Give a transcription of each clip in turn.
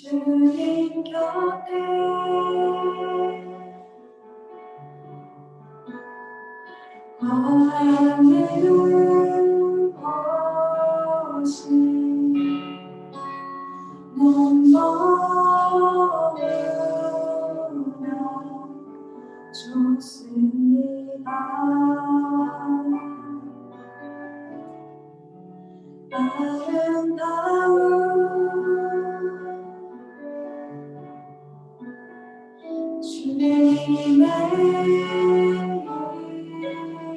주님 곁에 거하는 것이 너무나 좋습니다. 아름다운 주님의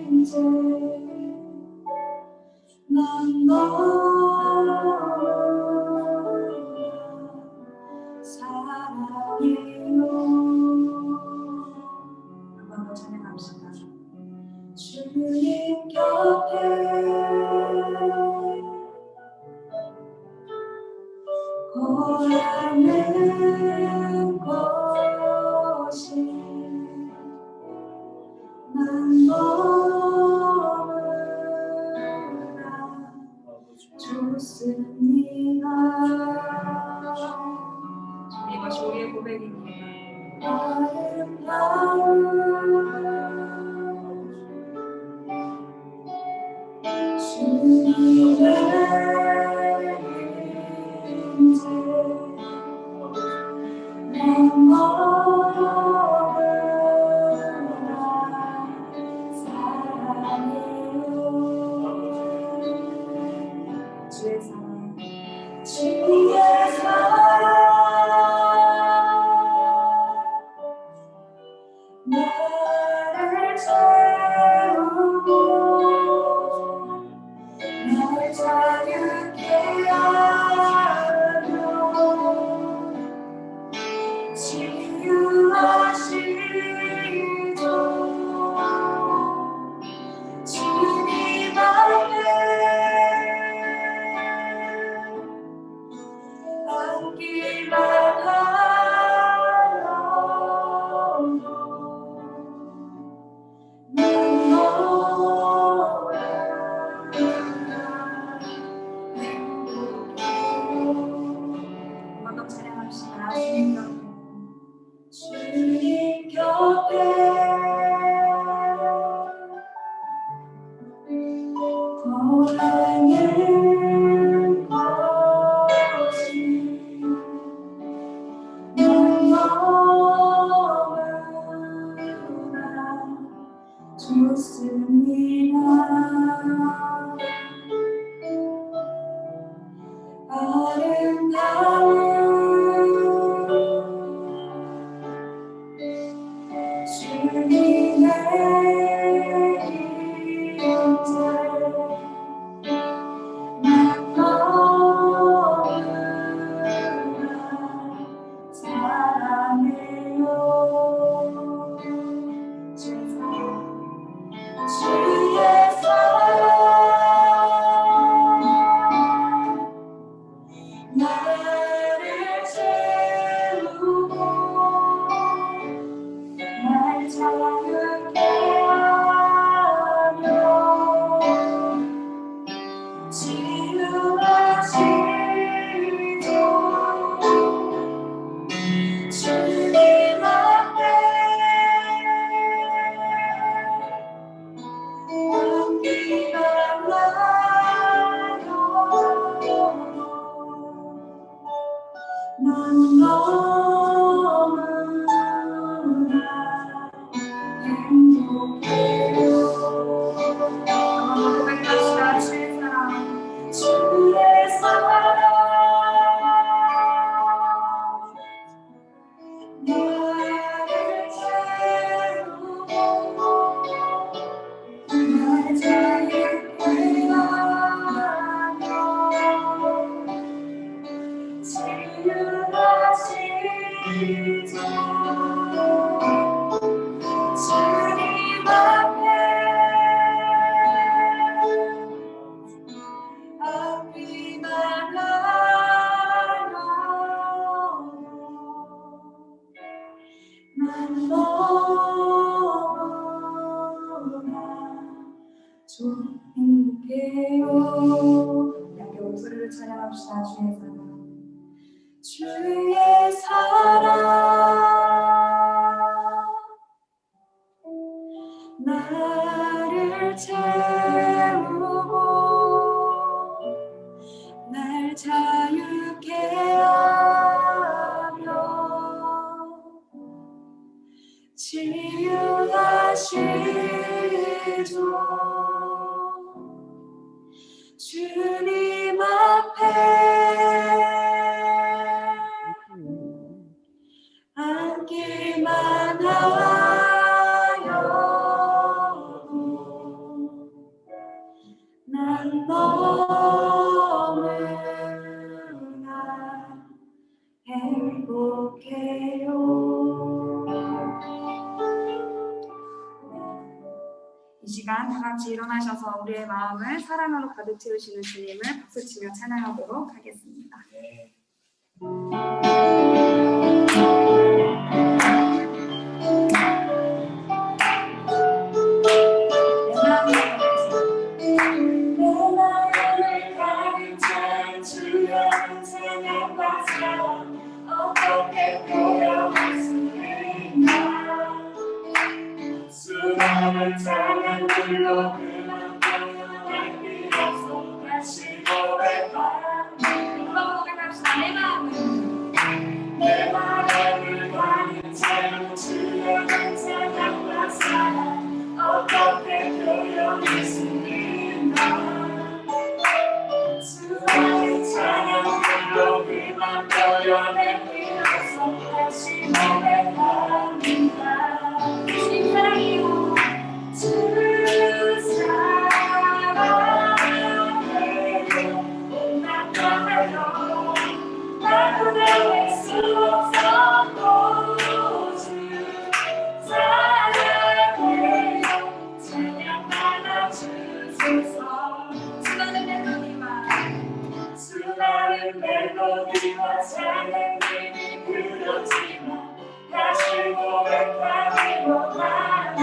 인재 난 너무나 사랑해요. 한번 더 찬양합시다. 주님 곁에 거하는 것이 난 너무나 좋습니다. 이것이 우리의 고백입니다. 아름다운 주님의 인재 난 너무나 사랑해요. 주의 사랑 주의 사랑 나를 채우고 날 자유케 하며 치유하시죠. 주님 앞에 앉기만 하여도 난 너무나 행복해요. 한번 더 찬양합시다. 주님 곁에 거하는 것이 난 너무나 좋습니다. 아름다운 주님의 인재 난 너무나 사랑해요. 주의 사랑 나를 채우고 날 자유케 하며 치유하시죠. 주님 앞에 앉기만 하여도 난 너무나 행복해요. 한번 고백합시다. 주의 사랑 주의 사랑 나를 채우고 날 자유케 하며 치유하시죠. 주님 앞에 앉기만 하여도 난 너무나 행복해요. 함께 목소리를 찬양합시다. 주의 사랑 주의 치유하시죠. 주님 앞에 앉기만 하여도 난 너무나 행복해요. 이 시간 다 같이 일어나셔서 우리의 마음을 사랑으로 가득 채우시는 주님을 박수치며 찬양하도록 하겠습니다. 내 마음을 가득 찬 주의 찬양과 사랑 어떻게 표현할 수 있나. 수많은 찬양 불러 그만 표현할 필요 없어. 다시 고백합니다. 내 마음을 가득 찬 주의 찬양과 사랑 어떻게 표현할 수 있나. 수많은 찬양 불러 그만 표현할 필요 없어. 다시 고백합니다. 주님 사랑해요. 주 사랑해요. 못나가요. 나도 낼 수 없어. 주 사랑해요. 찬양 받아주소서. 수많은 멜로디와 찬양들이 부르지만 다시 고백하기 원하네.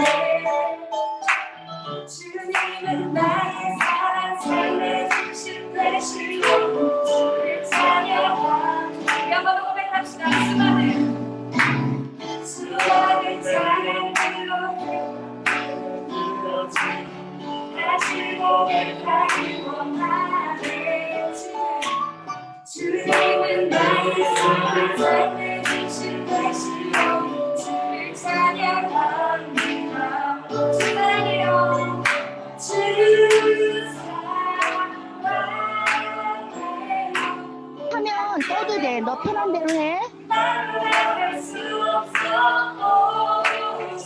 주님은 나의 사랑 삶의 중심 되시고 주를 찬양합니다. 한번 고백합시다. 수많은 찬양들로 부르지만 다시 고백하기 원하네. 주님은 나의 사랑 삶의 중심 되시고 주를 찬양합니다. 주 사랑해요. 주 사랑해요. 하면 떠도 돼. 너 편한 대로 해. 나를 할 수 없어. 주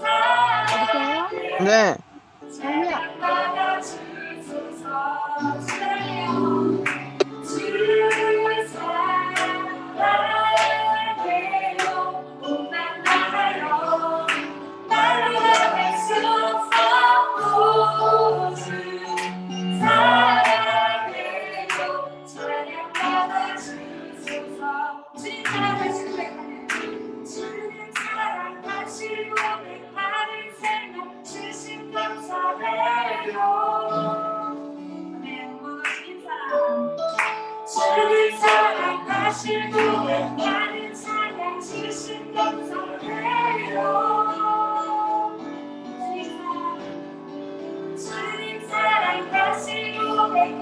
사랑해요. 네. 찬양 받아주소서. 사랑해요. 주 사랑해요. 못나가요. 나로 할 수 없어. 주 사랑해요. 찬양 받아주소서. 주님 사랑하시고 주님 사랑하시고 하는 생각 주신 감사해요. 아멘. 주님 사랑하시고 나는 찬양 주신 감사해요. 주님 사랑하시고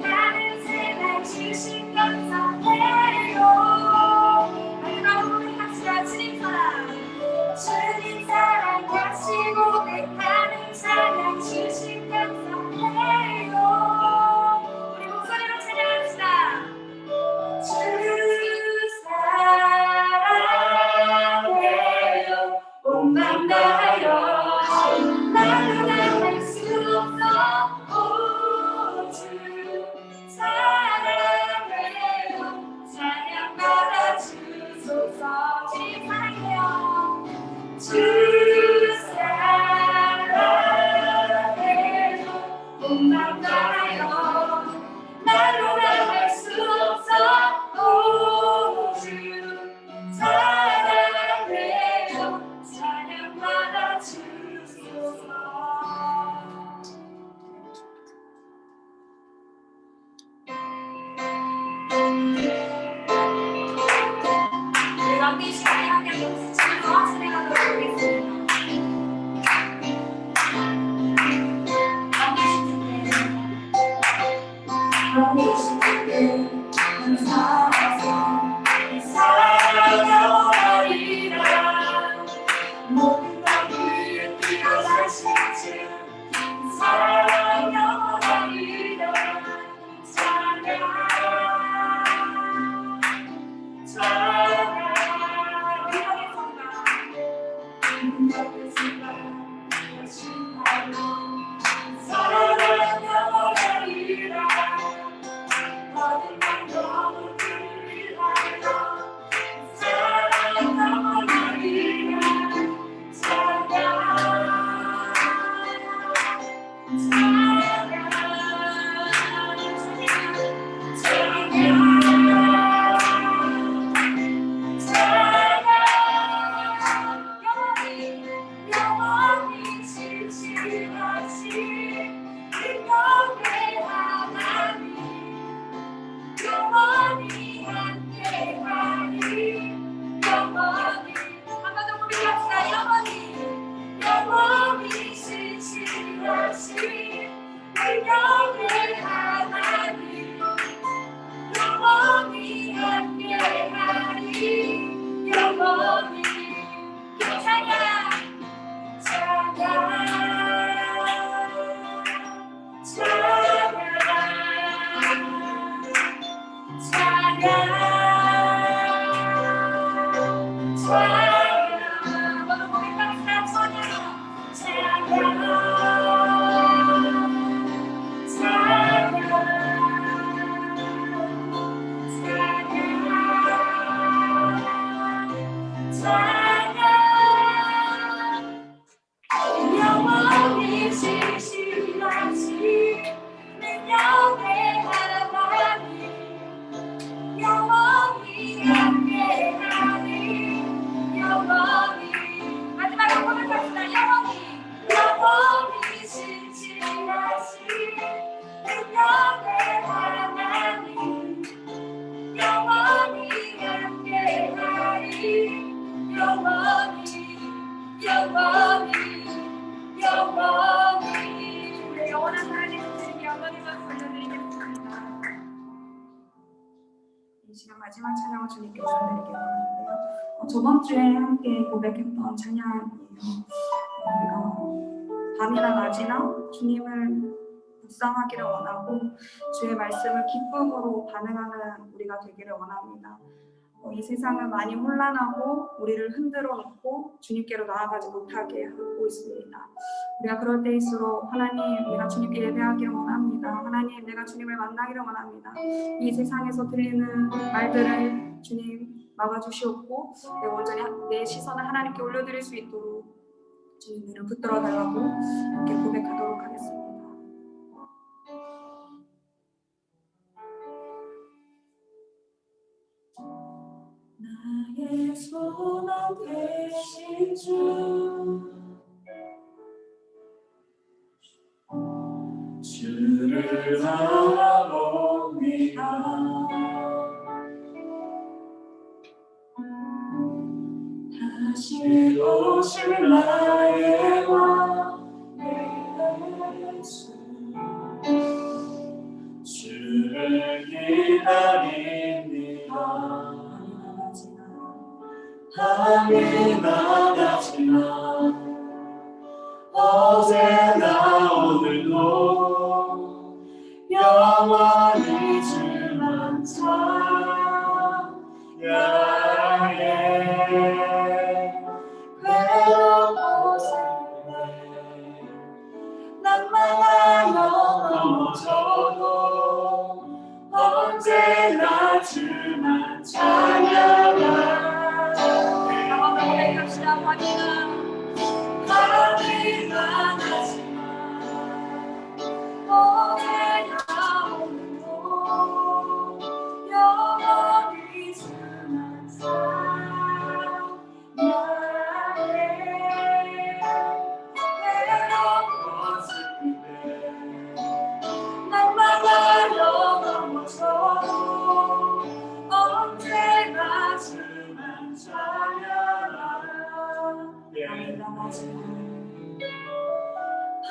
나는 찬양 주신 감사해요. 마지막으로 고백합시다. 주님 사랑하시고 나는 찬양 주신 감사해요. 우리 목소리로 찬양합시다. 주 사랑해요. 온맘 다하여 나로 나갈 수 없어. 주 사랑해요. 찬양 받아주소서. 주님 사랑해요. 주 사랑해요. 온맘 다하여 나로 나갈 수 없어. 주 사랑해요. 찬양 받아주소서. 우리 함께 이 시간에 함께 즐거워 진행하도록 하겠습니다. 함께 계실 때 살아서 살아가리라. 내 영원히 신실하신 능력의 하나님 영원히 함께하리 영원히 마지막으로 고백합시다. 영원히 신실하신 능력의 하나님 영원히 함께하리 영원히 우리 영원한 하나님께 영원히 박수 올려드리겠습니다. 이 시간 마지막 찬양을 주님께 전해드리기 원하는데요. 저번 주에 함께 고백했던 찬양이에요. 우리가 밤이나 낮이나 주님을 묵상하기를 원하고 주의 말씀을 기쁨으로 반응하는 우리가 되기를 원합니다. 이 세상은 많이 혼란하고 우리를 흔들어 놓고 주님께로 나아가지 못하게 하고 있습니다. 우리가 그럴 때일수록 하나님, 내가 주님께 예배하기를 원합니다. 하나님, 내가 주님을 만나기를 원합니다. 이 세상에서 들리는 말들을 주님 막아주시옵고 내가 온전히 내 시선을 하나님께 올려드릴 수 있도록 주님 눈을 붙들어 달라고 이렇게 고백하도록 하겠습니다. 나의 소망 되신 주 주를 바라봅니다. 다시 오실 나의 왕 예수 주를 기다립니다. 밤이나 낮이나 어제나 오늘도 영원히 주만 찬양해. 괴로운 곳에 난망하여 넘어져도 언제나 주만 찬양해. 밤이나 낮이나 어제나 오늘도 영원히 주만 찬양해. 외로운 곳을 난망하여 넘어져도 언제나 주만 찬양하네.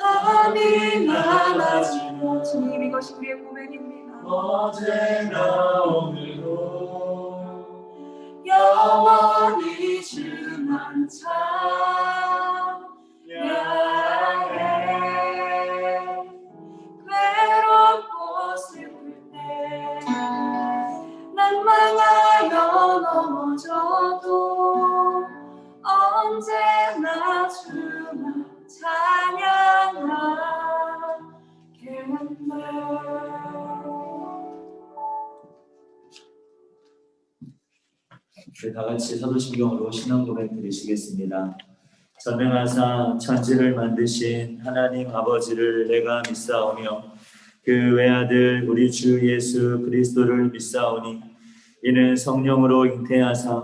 밤이나 낮이나 주님, 이것이 우리의 고백입니다. 어제나 오늘도 영원히 주만 찬양해. 괴로운 곳을 때 난망하여 넘어져도 언제나 주만 찬양하겠네. 우리 다 같이 사도신경으로 신앙 고백 드리시겠습니다. 전능하사 천지를 만드신 하나님 아버지를 내가 믿사오며 그 외아들 우리 주 예수 그리스도를 믿사오니 이는 성령으로 잉태하사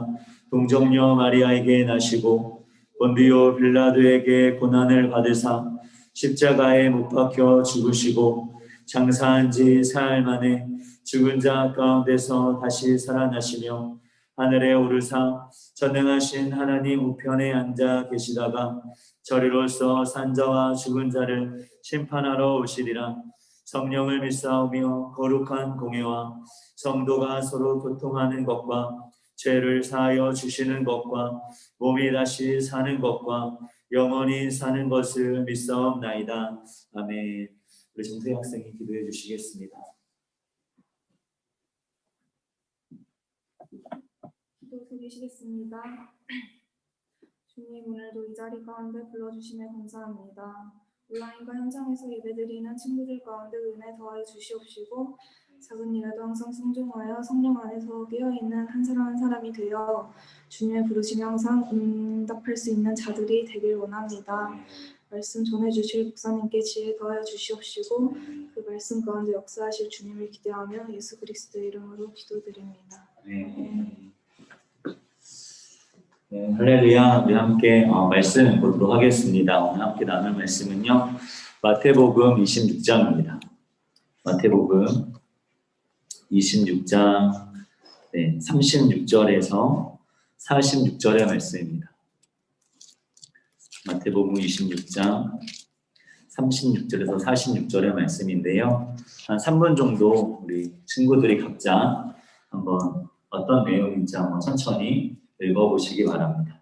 동정녀 마리아에게 나시고 본디오 빌라도에게 고난을 받으사 십자가에 못 박혀 죽으시고 장사한 지 사흘 만에 죽은 자 가운데서 다시 살아나시며 하늘에 오르사 전능하신 하나님 우편에 앉아 계시다가 저리로서 산자와 죽은 자를 심판하러 오시리라. 성령을 믿사오며 거룩한 공예와 성도가 서로 교통하는 것과 죄를 사하여 주시는 것과 몸이 다시 사는 것과 영원히 사는 것을 믿사옵나이다. 아멘. 우리 정태 학생이 기도해 주시겠습니다. 기도 계시겠습니다. 주님, 오늘도 이 자리 가운데 불러주심에 감사합니다. 온라인과 현장에서 예배드리는 친구들 가운데 은혜 더하여 주시옵시고 작은 일에도 항상 순종하여 성령 안에서 깨어있는 한 사람 한 사람이 되어 주님의 부르심에 항상 응답할 수 있는 자들이 되길 원합니다. 말씀 전해주실 목사님께 지혜 더하여 주시옵시고 그 말씀 가운데 역사하실 주님을 기대하며 예수 그리스도의 이름으로 기도드립니다. 네, 할렐루야. 우리 함께 말씀 보도록 하겠습니다. 오늘 함께 나눌 말씀은요, 마태복음 26장입니다. 마태복음 26장 36절에서 46절의 말씀입니다. 마태복음 26장 36절에서 46절의 말씀인데요. 한 3분 정도 우리 친구들이 각자 한번 어떤 내용인지 한번 천천히 읽어보시기 바랍니다.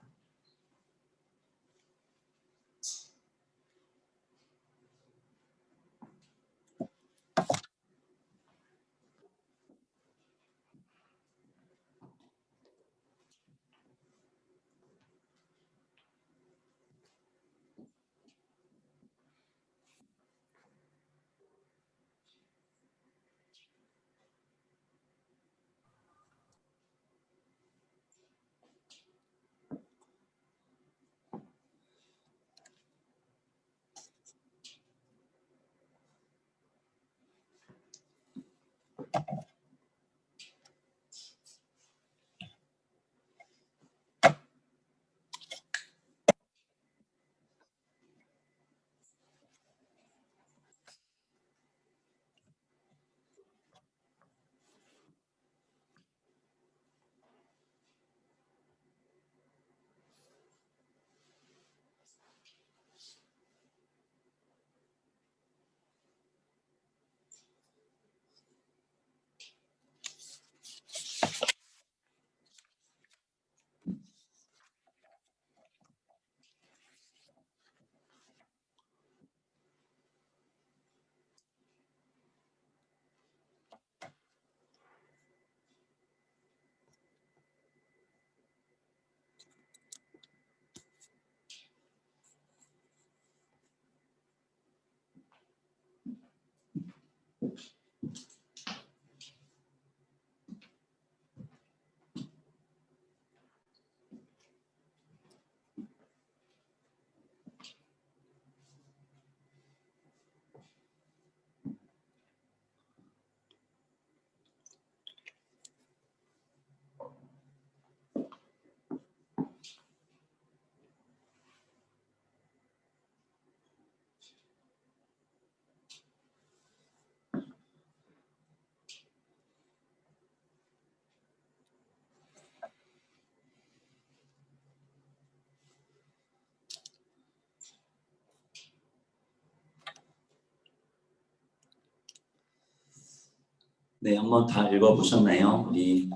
네, 한번 다 읽어보셨나요? 우리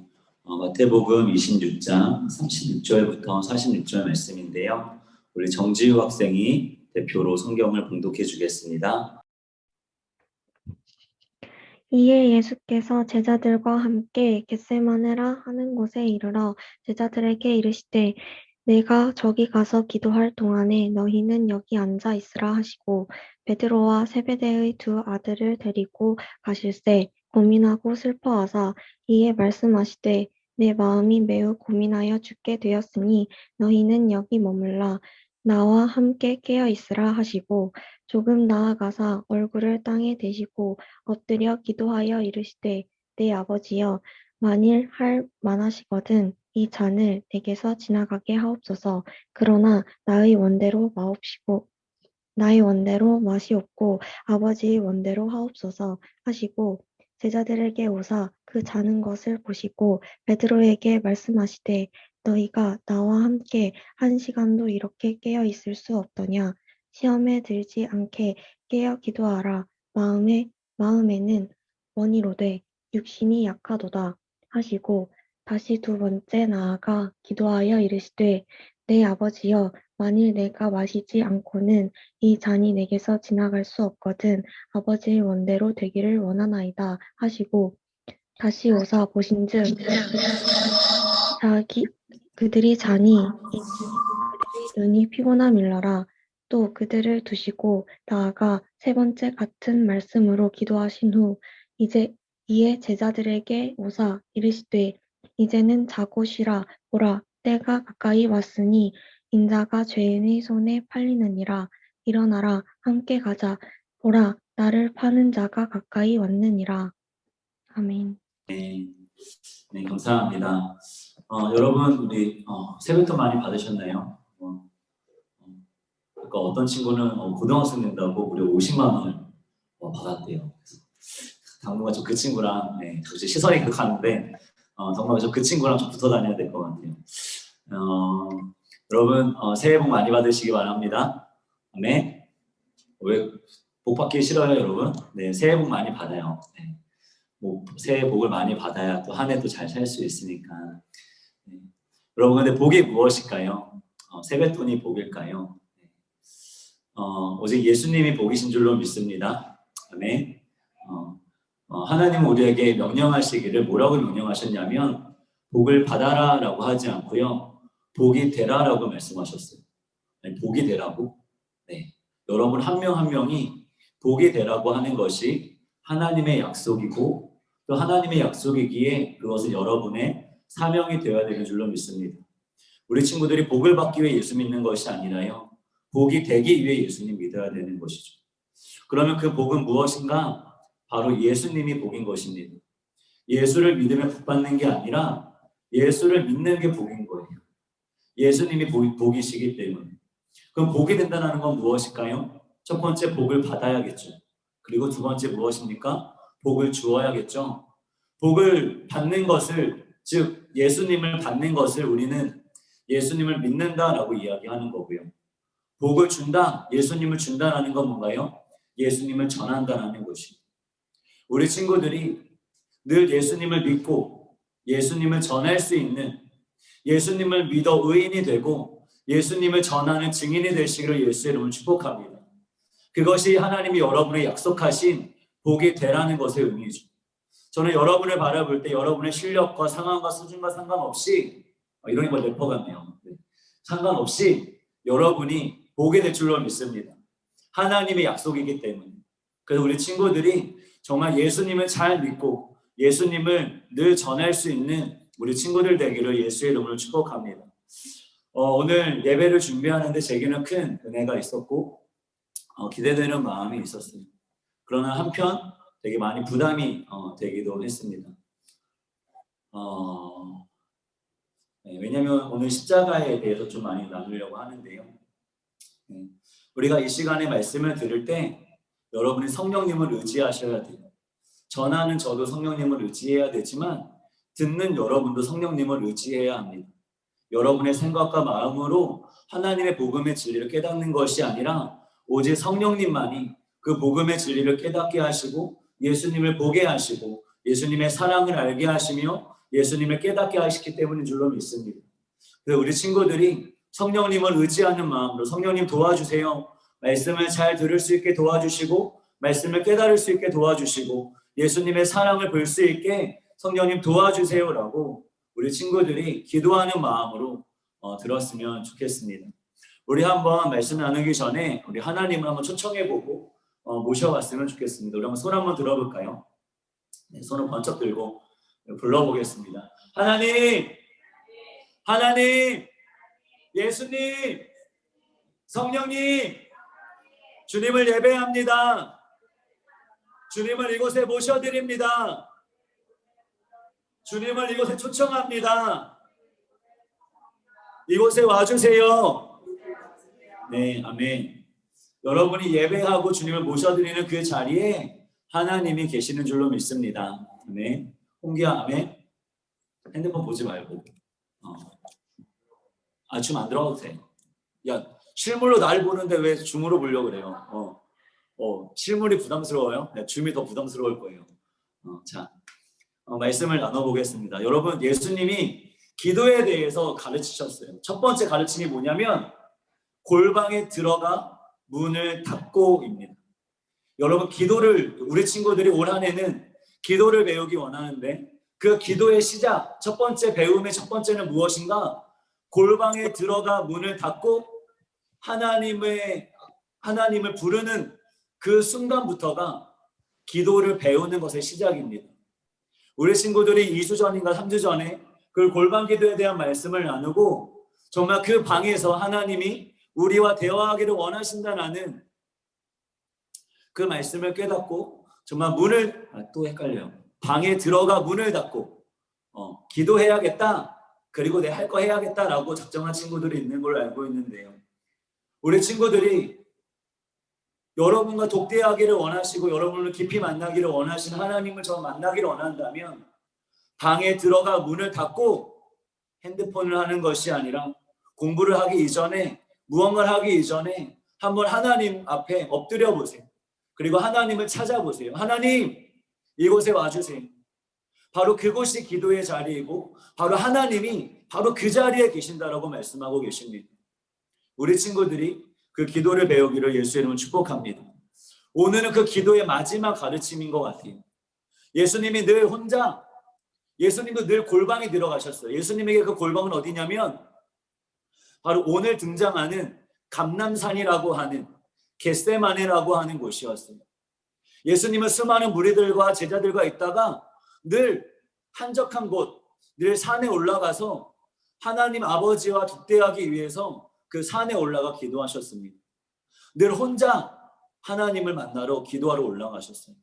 마태복음 26장 36절부터 46절 말씀인데요. 우리 정지우 학생이 대표로 성경을 봉독해 주겠습니다. 이에 예수께서 제자들과 함께 겟세마네라 하는 곳에 이르러 제자들에게 이르시되 내가 저기 가서 기도할 동안에 너희는 여기 앉아 있으라 하시고 베드로와 세베대의 두 아들을 데리고 가실새 고민하고 슬퍼하사 이에 말씀하시되 내 마음이 매우 고민하여 죽게 되었으니 너희는 여기 머물라 나와 함께 깨어 있으라 하시고 조금 나아가사 얼굴을 땅에 대시고 엎드려 기도하여 이르시되 내 아버지여 만일 할 만하시거든 이 잔을 내게서 지나가게 하옵소서. 그러나 나의 원대로 마시옵고 아버지의 원대로 하옵소서 하시고 제자들에게 오사 그 자는 것을 보시고 베드로에게 말씀하시되 너희가 나와 함께 한 시간도 이렇게 깨어 있을 수 없더냐. 시험에 들지 않게 깨어 기도하라. 마음에는 원이로되 육신이 약하도다 하시고 다시 두 번째 나아가 기도하여 이르시되 내 아버지여 만일 내가 마시지 않고는 이 잔이 내게서 지나갈 수 없거든 아버지의 원대로 되기를 원하나이다 하시고 다시 오사 보신즉 그들이 자니 이제 그들의 눈이 피곤함일러라. 또 그들을 두시고 나아가 세 번째 같은 말씀으로 기도하신 후 이에 제자들에게 오사 이르시되 이제는 자고 쉬라. 보라 때가 가까이 왔으니 인자가 죄인의 손에 팔리느니라. 일어나라 함께 가자. 보라 나를 파는 자가 가까이 왔느니라. 아멘. 네, 네, 감사합니다. 여러분, 우리 세뱃돈 많이 받으셨나요? 그러니까 어떤 친구는 고등학생 된다고 무려 50만 원을 받았대요. 당분간 좀 그 친구랑 시선이 가는데 당분간 좀 그 친구랑 좀 붙어 다녀야 될 것 같아요. 여러분 새해 복 많이 받으시기 바랍니다. 아멘. 왜 복 받기 싫어요, 여러분? 네, 새해 복 많이 받아요. 네. 새해 복을 많이 받아야 또 한 해도 잘 살 수 있으니까. 네. 여러분, 근데 복이 무엇일까요? 세뱃돈이 복일까요? 오직 예수님이 복이신 줄로 믿습니다. 아멘. 하나님은 우리에게 명령하시기를 뭐라고 명령하셨냐면 복을 받아라 라고 하지 않고요. 복이 되라 라고 말씀하셨어요. 네, 복이 되라고. 네. 여러분 한 명 한 명이 복이 되라고 하는 것이 하나님의 약속이고 또 하나님의 약속이기에 그것은 여러분의 사명이 되어야 되는 줄로 믿습니다. 우리 친구들이 복을 받기 위해 예수 믿는 것이 아니라요. 복이 되기 위해 예수님 믿어야 되는 것이죠. 그러면 그 복은 무엇인가? 바로 예수님이 복인 것입니다. 예수를 믿으면 복 받는 게 아니라 예수를 믿는 게 복인 거예요. 예수님이 복이시기 때문에. 그럼 복이 된다는 건 무엇일까요? 첫 번째 복을 받아야겠죠. 그리고 두 번째 무엇입니까? 복을 주어야겠죠. 복을 받는 것을, 즉 예수님을 받는 것을 우리는 예수님을 믿는다라고 이야기하는 거고요. 복을 준다, 예수님을 준다라는 건 뭔가요? 예수님을 전한다라는 것이. 우리 친구들이 늘 예수님을 믿고 예수님을 전할 수 있는, 예수님을 믿어 의인이 되고 예수님을 전하는 증인이 되시기를 예수의 이름으로 축복합니다. 그것이 하나님이 여러분의 약속하신 복이 되라는 것의 의미죠. 저는 여러분을 바라볼 때 여러분의 실력과 상황과 수준과 상관없이, 이런 거 래퍼 같네요. 상관없이 여러분이 복이 될 줄로 믿습니다. 하나님의 약속이기 때문에. 그래서 우리 친구들이 정말 예수님을 잘 믿고 예수님을 늘 전할 수 있는 우리 친구들 되기를 예수의 이름으로 축복합니다. 오늘 예배를 준비하는데 제게는 큰 은혜가 있었고 기대되는 마음이 있었어요. 그러나 한편 되게 많이 부담이 되기도 했습니다. 왜냐하면 오늘 십자가에 대해서 좀 많이 나누려고 하는데요. 우리가 이 시간에 말씀을 들을 때 여러분이 성령님을 의지하셔야 돼요. 전하는 저도 성령님을 의지해야 되지만 듣는 여러분도 성령님을 의지해야 합니다. 여러분의 생각과 마음으로 하나님의 복음의 진리를 깨닫는 것이 아니라 오직 성령님만이 그 복음의 진리를 깨닫게 하시고 예수님을 보게 하시고 예수님의 사랑을 알게 하시며 예수님을 깨닫게 하시기 때문인 줄로 믿습니다. 그래서 우리 친구들이 성령님을 의지하는 마음으로 성령님 도와주세요. 말씀을 잘 들을 수 있게 도와주시고 말씀을 깨달을 수 있게 도와주시고 예수님의 사랑을 볼 수 있게 성령님 도와주세요라고 우리 친구들이 기도하는 마음으로 들었으면 좋겠습니다. 우리 한번 말씀 나누기 전에 우리 하나님을 한번 초청해보고 모셔봤으면 좋겠습니다. 우리 한번 손 한번 들어볼까요? 네, 손을 번쩍 들고 불러보겠습니다. 하나님, 하나님, 예수님, 성령님, 주님을 예배합니다. 주님을 이곳에 모셔드립니다. 주님을 이곳에 초청합니다. 이곳에 와주세요. 네, 아멘. 여러분이 예배하고 주님을 모셔드리는 그 자리에 하나님이 계시는 줄로 믿습니다. 아멘. 홍기야, 아멘. 핸드폰 보지 말고. 줌 안 들어가도 돼. 야, 실물로 날 보는데 왜 줌으로 보려고 그래요? 실물이 부담스러워요? 줌이 더 부담스러울 거예요. 자, 말씀을 나눠보겠습니다. 여러분, 예수님이 기도에 대해서 가르치셨어요. 첫 번째 가르침이 뭐냐면 골방에 들어가 문을 닫고입니다. 여러분, 기도를 우리 친구들이 올 한 해는 기도를 배우기 원하는데 그 기도의 시작, 첫 번째 배움의 첫 번째는 무엇인가? 골방에 들어가 문을 닫고 하나님을 부르는 그 순간부터가 기도를 배우는 것의 시작입니다. 우리 친구들이 2주 전인가 3주 전에 그 골방 기도에 대한 말씀을 나누고 정말 그 방에서 하나님이 우리와 대화하기를 원하신다는 그 말씀을 깨닫고 정말 또 헷갈려요. 방에 들어가 문을 닫고 기도해야겠다. 그리고 내 할 거 해야겠다라고 작정한 친구들이 있는 걸로 알고 있는데요. 우리 친구들이 여러분과 독대하기를 원하시고 여러분을 깊이 만나기를 원하시는 하나님을 저 만나기를 원한다면 방에 들어가 문을 닫고 핸드폰을 하는 것이 아니라 공부를 하기 이전에 무언가를 하기 이전에 한번 하나님 앞에 엎드려 보세요. 그리고 하나님을 찾아보세요. 하나님, 이곳에 와주세요. 바로 그곳이 기도의 자리이고 바로 하나님이 바로 그 자리에 계신다라고 말씀하고 계십니다. 우리 친구들이 그 기도를 배우기를 예수의 이름으로 축복합니다. 오늘은 그 기도의 마지막 가르침인 것 같아요. 예수님이 늘 혼자, 예수님도 늘 골방에 들어가셨어요. 예수님에게 그 골방은 어디냐면 바로 오늘 등장하는 감람산이라고 하는 겟세마네라고 하는 곳이었어요. 예수님은 수많은 무리들과 제자들과 있다가 늘 한적한 곳, 늘 산에 올라가서 하나님 아버지와 독대하기 위해서 그 산에 올라가 기도하셨습니다. 늘 혼자 하나님을 만나러 기도하러 올라가셨어요.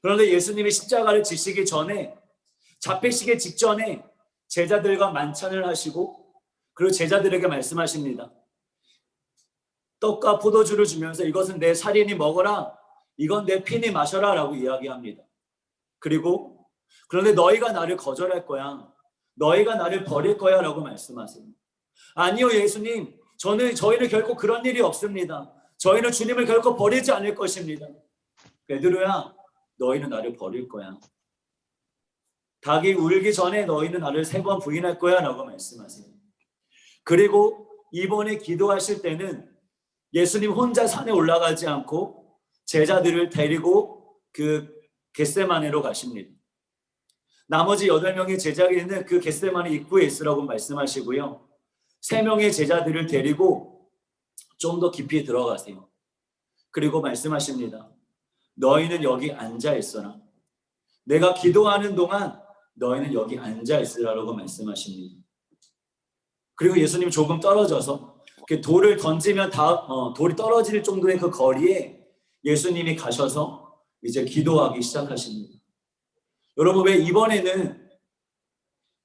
그런데 예수님이 십자가를 지시기 전에, 잡히시기 직전에 제자들과 만찬을 하시고 그리고 제자들에게 말씀하십니다. 떡과 포도주를 주면서 이것은 내 살이니 먹어라, 이건 내 피니 마셔라 라고 이야기합니다. 그리고 그런데 너희가 나를 거절할 거야, 너희가 나를 버릴 거야 라고 말씀하세요. 아니요 예수님, 저희는 결코 그런 일이 없습니다. 저희는 주님을 결코 버리지 않을 것입니다. 베드로야, 너희는 나를 버릴 거야. 닭이 울기 전에 너희는 나를 3번 부인할 거야 라고 말씀하세요. 그리고 이번에 기도하실 때는 예수님 혼자 산에 올라가지 않고 제자들을 데리고 그 겟세마네로 가십니다. 나머지 8명의 제자들은 그 겟세마네 입구에 있으라고 말씀하시고요. 3명의 제자들을 데리고 좀 더 깊이 들어가세요. 그리고 말씀하십니다. 너희는 여기 앉아 있어라. 내가 기도하는 동안 너희는 여기 앉아 있으라고 말씀하십니다. 그리고 예수님 조금 떨어져서 돌을 던지면 돌이 떨어질 정도의 그 거리에 예수님이 가셔서 이제 기도하기 시작하십니다. 여러분, 왜 이번에는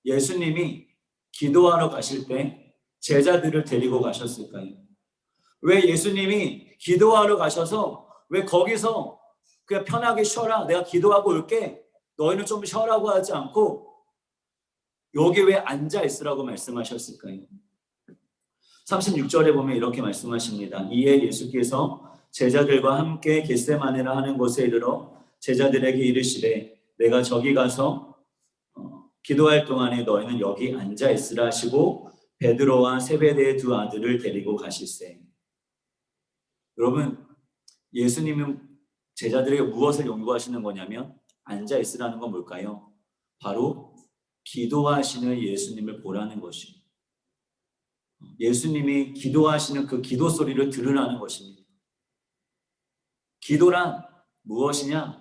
예수님이 기도하러 가실 때 제자들을 데리고 가셨을까요? 왜 예수님이 기도하러 가셔서 왜 거기서 그냥 편하게 쉬어라, 내가 기도하고 올게, 너희는 좀 쉬어라고 하지 않고 여기 왜 앉아 있으라고 말씀하셨을까요? 36절에 보면 이렇게 말씀하십니다. 이에 예수께서 제자들과 함께 겟세마네라 하는 곳에 이르러 제자들에게 이르시되 내가 저기 가서 기도할 동안에 너희는 여기 앉아 있으라 하시고 베드로와 세베대의 2 아들을 데리고 가실세. 여러분, 예수님은 제자들에게 무엇을 요구하시는 거냐면 앉아 있으라는 건 뭘까요? 바로 기도하시는 예수님을 보라는 것이에요. 예수님이 기도하시는 그 기도 소리를 들으라는 것입니다. 기도란 무엇이냐?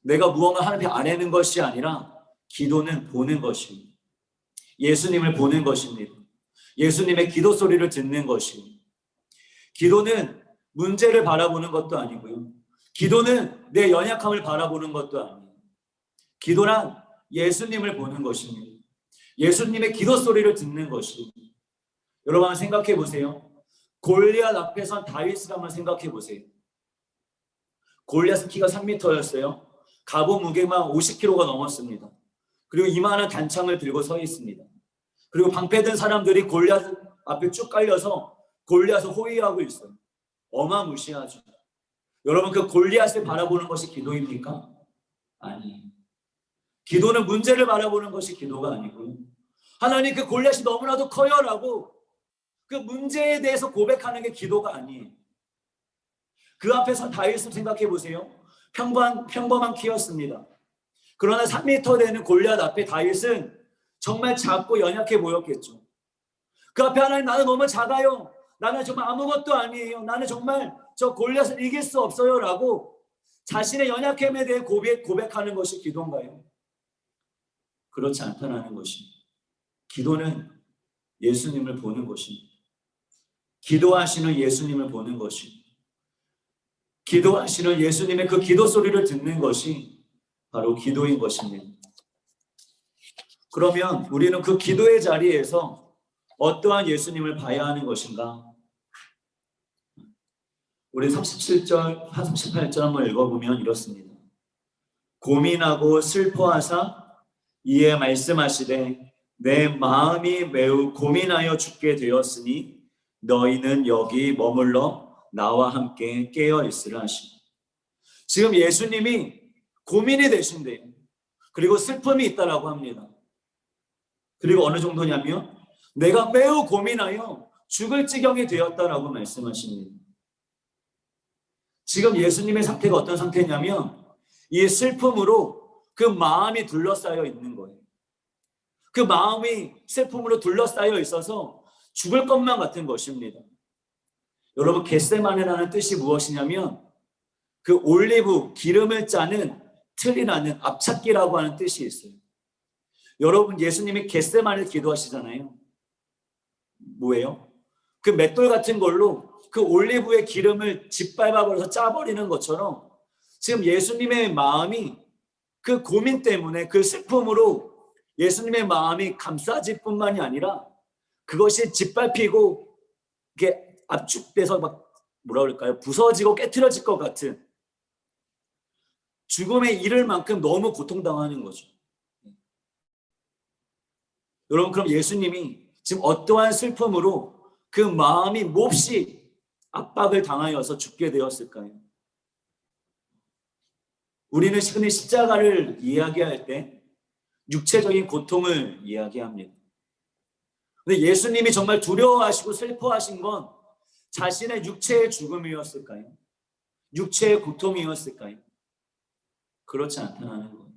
내가 무언가 하나님 앞에 아뢰는 것이 아니라 기도는 보는 것입니다. 예수님을 보는 것입니다. 예수님의 기도 소리를 듣는 것입니다. 기도는 문제를 바라보는 것도 아니고요. 기도는 내 연약함을 바라보는 것도 아니에요. 기도란 예수님을 보는 것입니다. 예수님의 기도 소리를 듣는 것입니다. 여러분 한번 생각해 보세요. 골리앗 앞에 선 다윗을 한번 생각해 보세요. 골리앗은 키가 3m였어요. 갑옷 무게만 50kg가 넘었습니다. 그리고 이만한 단창을 들고 서 있습니다. 그리고 방패든 사람들이 골리앗 앞에 쭉 깔려서 골리앗을 호위하고 있어요. 어마무시하죠. 여러분, 그 골리앗을 바라보는 것이 기도입니까? 아니에요. 기도는 문제를 바라보는 것이 기도가 아니고요. 하나님, 그 골리앗이 너무나도 커요라고 그 문제에 대해서 고백하는 게 기도가 아니에요. 그 앞에서 다윗을 생각해 보세요. 평범한 키였습니다. 그러나 3m 되는 골리앗 앞에 다윗은 정말 작고 연약해 보였겠죠. 그 앞에 하나님 나는 너무 작아요. 나는 정말 아무것도 아니에요. 나는 정말 저 골리앗을 이길 수 없어요. 라고 자신의 연약함에 대해 고백하는 것이 기도인가요? 그렇지 않다는 것이. 기도는 예수님을 보는 것입니다. 기도하시는 예수님을 보는 것이, 기도하시는 예수님의 그 기도 소리를 듣는 것이 바로 기도인 것입니다. 그러면 우리는 그 기도의 자리에서 어떠한 예수님을 봐야 하는 것인가? 우리 37절, 38절 한번 읽어보면 이렇습니다. 고민하고 슬퍼하사 이에 말씀하시되 내 마음이 매우 고민하여 죽게 되었으니 너희는 여기 머물러 나와 함께 깨어 있으라 하시니. 지금 예수님이 고민이 되신대요. 그리고 슬픔이 있다라고 합니다. 그리고 어느 정도냐면 내가 매우 고민하여 죽을 지경이 되었다라고 말씀하십니다. 지금 예수님의 상태가 어떤 상태냐면 이 슬픔으로 그 마음이 둘러싸여 있는 거예요. 그 마음이 슬픔으로 둘러싸여 있어서 죽을 것만 같은 것입니다. 여러분, 겟세마네라는 뜻이 무엇이냐면 그 올리브 기름을 짜는 틀이라는 앞찾기라고 하는 뜻이 있어요. 여러분, 예수님이 겟세마네를 기도하시잖아요. 뭐예요? 그 맷돌 같은 걸로 그 올리브의 기름을 짓밟아버려서 짜버리는 것처럼 지금 예수님의 마음이 그 고민 때문에 그 슬픔으로 예수님의 마음이 감싸질 뿐만이 아니라 그것이 짓밟히고 이게 압축돼서 막 뭐라 그럴까요? 부서지고 깨트려질 것 같은 죽음에 이를 만큼 너무 고통당하는 거죠. 여러분, 그럼 예수님이 지금 어떠한 슬픔으로 그 마음이 몹시 압박을 당하여서 죽게 되었을까요? 우리는 흔히 십자가를 이야기할 때 육체적인 고통을 이야기합니다. 근데 예수님이 정말 두려워하시고 슬퍼하신 건 자신의 육체의 죽음이었을까요? 육체의 고통이었을까요? 그렇지 않다는 거예요.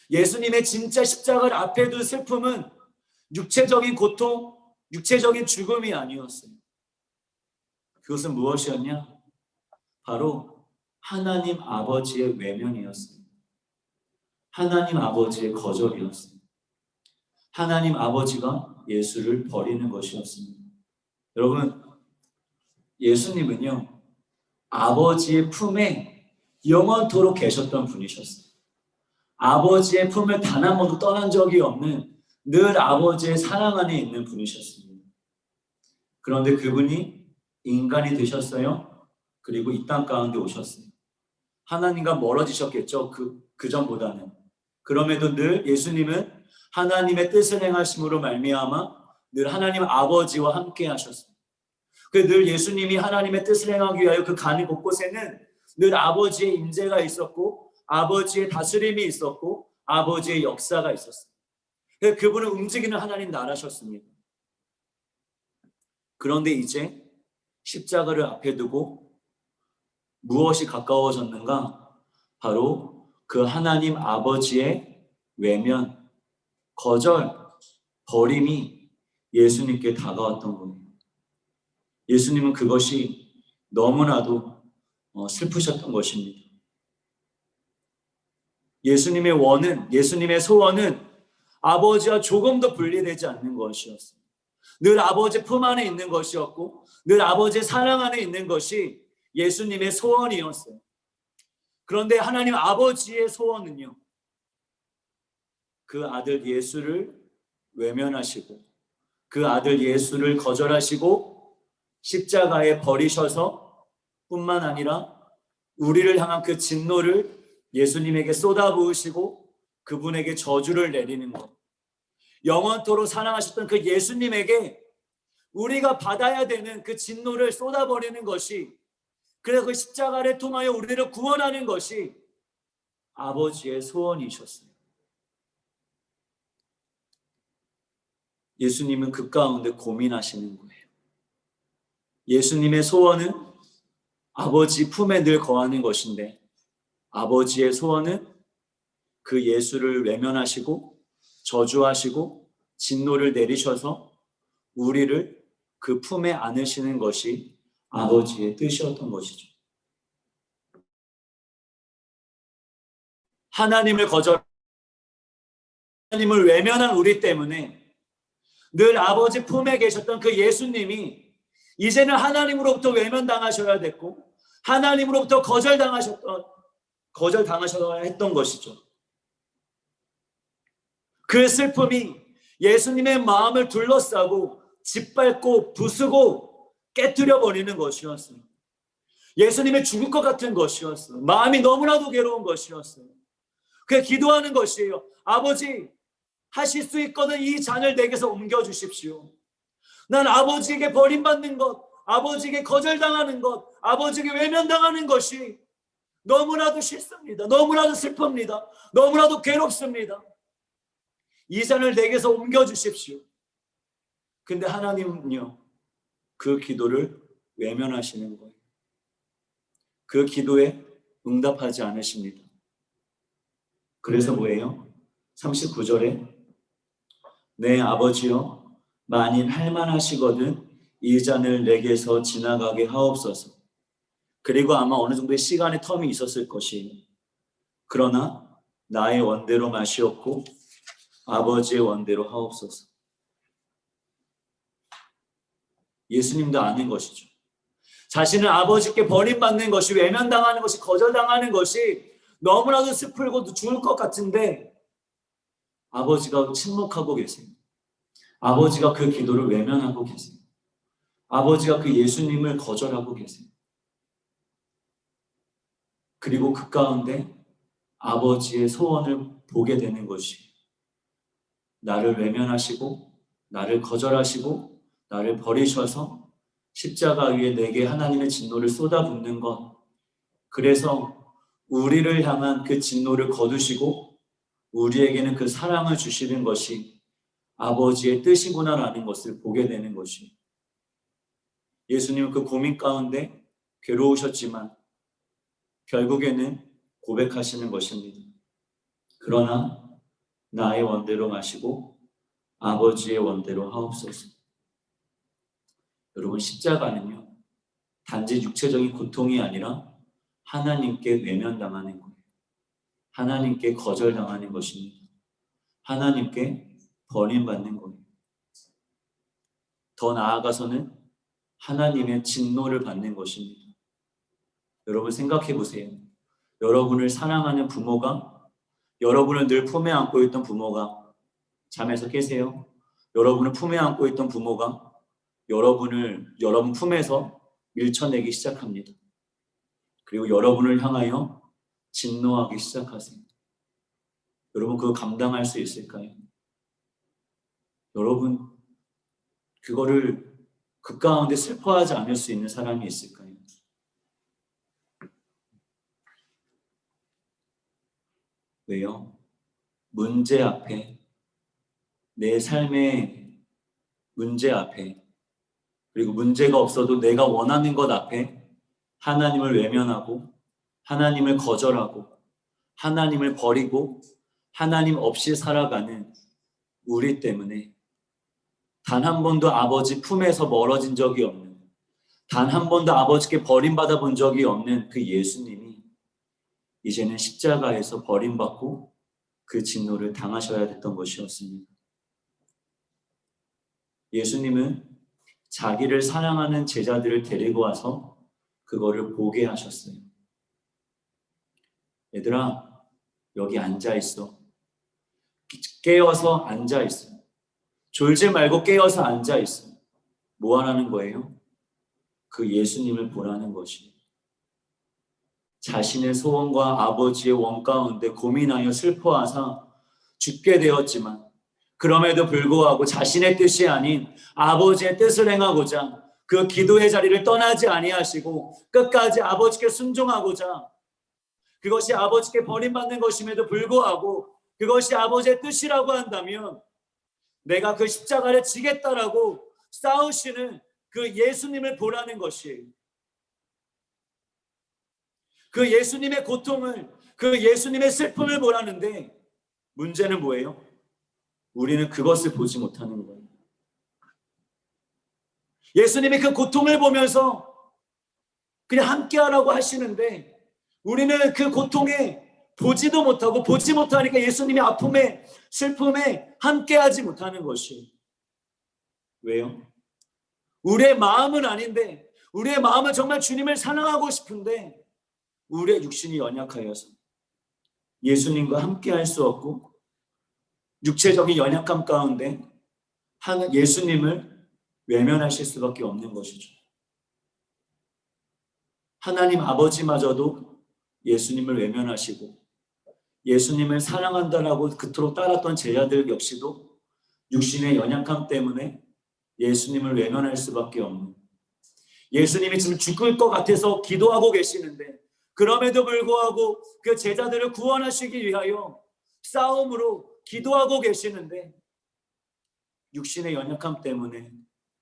예수님의 진짜 십자가를 앞에 둔 슬픔은 육체적인 고통, 육체적인 죽음이 아니었어요. 그것은 무엇이었냐? 바로 하나님 아버지의 외면이었어요. 하나님 아버지의 거절이었어요. 하나님 아버지가 예수를 버리는 것이었습니다. 여러분, 예수님은요, 아버지의 품에 영원토록 계셨던 분이셨어요. 아버지의 품을 단 한 번도 떠난 적이 없는 늘 아버지의 사랑 안에 있는 분이셨습니다. 그런데 그분이 인간이 되셨어요. 그리고 이 땅 가운데 오셨어요. 하나님과 멀어지셨겠죠. 그 전보다는. 그럼에도 늘 예수님은 하나님의 뜻을 행하심으로 말미암아 늘 하나님 아버지와 함께 하셨습니다. 늘 예수님이 하나님의 뜻을 행하기 위하여 그 가는 곳곳에는 늘 아버지의 임재가 있었고 아버지의 다스림이 있었고 아버지의 역사가 있었어요. 그분은 움직이는 하나님 나라셨습니다. 그런데 이제 십자가를 앞에 두고 무엇이 가까워졌는가? 바로 그 하나님 아버지의 외면, 거절, 버림이 예수님께 다가왔던 거예요. 예수님은 그것이 너무나도 슬프셨던 것입니다. 예수님의 원은, 예수님의 소원은 아버지와 조금도 분리되지 않는 것이었어요. 늘 아버지 품 안에 있는 것이었고 늘 아버지의 사랑 안에 있는 것이 예수님의 소원이었어요. 그런데 하나님 아버지의 소원은요, 그 아들 예수를 외면하시고 그 아들 예수를 거절하시고 십자가에 버리셔서 뿐만 아니라 우리를 향한 그 진노를 예수님에게 쏟아부으시고 그분에게 저주를 내리는 것. 영원토록 사랑하셨던 그 예수님에게 우리가 받아야 되는 그 진노를 쏟아버리는 것이, 그래서 그 십자가를 통하여 우리를 구원하는 것이 아버지의 소원이셨어요. 예수님은 그 가운데 고민하시는 거예요. 예수님의 소원은 아버지 품에 늘 거하는 것인데 아버지의 소원은 그 예수를 외면하시고 저주하시고 진노를 내리셔서 우리를 그 품에 안으시는 것이 아버지의 뜻이었던 것이죠. 하나님을 하나님을 외면한 우리 때문에 늘 아버지 품에 계셨던 그 예수님이 이제는 하나님으로부터 외면당하셔야 됐고 하나님으로부터 거절당하셔야 했던 것이죠. 그 슬픔이 예수님의 마음을 둘러싸고 짓밟고 부수고 깨뜨려 버리는 것이었어요. 예수님이 죽을 것 같은 것이었어요. 마음이 너무나도 괴로운 것이었어요. 그 기도하는 것이에요. 아버지, 하실 수 있거든 이 잔을 내게서 옮겨주십시오. 난 아버지에게 버림받는 것, 아버지에게 거절당하는 것, 아버지에게 외면당하는 것이 너무나도 싫습니다. 너무나도 슬픕니다. 너무나도 괴롭습니다. 이 잔을 내게서 옮겨주십시오. 근데 하나님은요, 그 기도를 외면하시는 거예요. 그 기도에 응답하지 않으십니다. 그래서 뭐예요? 39절에 내 아버지여 만일 할만하시거든 이 잔을 내게서 지나가게 하옵소서. 그리고 아마 어느 정도의 시간의 텀이 있었을 것이에요. 그러나 나의 원대로 마시옵고 아버지의 원대로 하옵소서. 예수님도 아는 것이죠. 자신은 아버지께 버림받는 것이, 외면당하는 것이, 거절당하는 것이 너무나도 슬프고 죽을 것 같은데 아버지가 침묵하고 계세요. 아버지가 그 기도를 외면하고 계세요. 아버지가 그 예수님을 거절하고 계세요. 그리고 그 가운데 아버지의 소원을 보게 되는 것이 나를 외면하시고 나를 거절하시고 나를 버리셔서 십자가 위에 내게 하나님의 진노를 쏟아붓는 것, 그래서 우리를 향한 그 진노를 거두시고 우리에게는 그 사랑을 주시는 것이 아버지의 뜻이구나라는 것을 보게 되는 것이, 예수님은 그 고민 가운데 괴로우셨지만 결국에는 고백하시는 것입니다. 그러나 나의 원대로 마시고 아버지의 원대로 하옵소서. 여러분, 십자가는요, 단지 육체적인 고통이 아니라 하나님께 외면당하는 거예요. 하나님께 거절당하는 것입니다. 하나님께 버림받는 거예요. 더 나아가서는 하나님의 진노를 받는 것입니다. 여러분 생각해 보세요. 여러분을 사랑하는 부모가, 여러분을 늘 품에 안고 있던 부모가, 잠에서 깨세요. 여러분을 품에 안고 있던 부모가 여러분 품에서 밀쳐내기 시작합니다. 그리고 여러분을 향하여 진노하기 시작하세요. 여러분 그거 감당할 수 있을까요? 여러분 그거를 그 가운데 슬퍼하지 않을 수 있는 사람이 있을까요? 왜요? 문제 앞에, 내 삶의 문제 앞에, 그리고 문제가 없어도 내가 원하는 것 앞에 하나님을 외면하고 하나님을 거절하고 하나님을 버리고 하나님 없이 살아가는 우리 때문에 단 한 번도 아버지 품에서 멀어진 적이 없는, 단 한 번도 아버지께 버림받아 본 적이 없는 그 예수님이 이제는 십자가에서 버림받고 그 진노를 당하셔야 됐던 것이었습니다. 예수님은 자기를 사랑하는 제자들을 데리고 와서 그거를 보게 하셨어요. 얘들아, 여기 앉아있어. 깨어서 앉아있어. 졸지 말고 깨어서 앉아있어. 뭐 하라는 거예요? 그 예수님을 보라는 것이. 자신의 소원과 아버지의 원 가운데 고민하여 슬퍼하사 죽게 되었지만 그럼에도 불구하고 자신의 뜻이 아닌 아버지의 뜻을 행하고자 그 기도의 자리를 떠나지 아니하시고 끝까지 아버지께 순종하고자, 그것이 아버지께 버림받는 것임에도 불구하고 그것이 아버지의 뜻이라고 한다면 내가 그 십자가를 지겠다라고 싸우시는 그 예수님을 보라는 것이에요. 그 예수님의 고통을, 그 예수님의 슬픔을 보라는데 문제는 뭐예요? 우리는 그것을 보지 못하는 거예요. 예수님이 그 고통을 보면서 그냥 함께하라고 하시는데 우리는 그 고통에 보지도 못하고 보지 못하니까 예수님이 아픔에 슬픔에 함께하지 못하는 것이 왜요? 우리의 마음은 아닌데 우리의 마음은 정말 주님을 사랑하고 싶은데 우리의 육신이 연약하여서 예수님과 함께할 수 없고 육체적인 연약함 가운데 예수님을 외면하실 수밖에 없는 것이죠. 하나님 아버지마저도 예수님을 외면하시고 예수님을 사랑한다라고 그토록 따랐던 제자들 역시도 육신의 연약함 때문에 예수님을 외면할 수밖에 없는, 예수님이 지금 죽을 것 같아서 기도하고 계시는데 그럼에도 불구하고 그 제자들을 구원하시기 위하여 싸움으로 기도하고 계시는데 육신의 연약함 때문에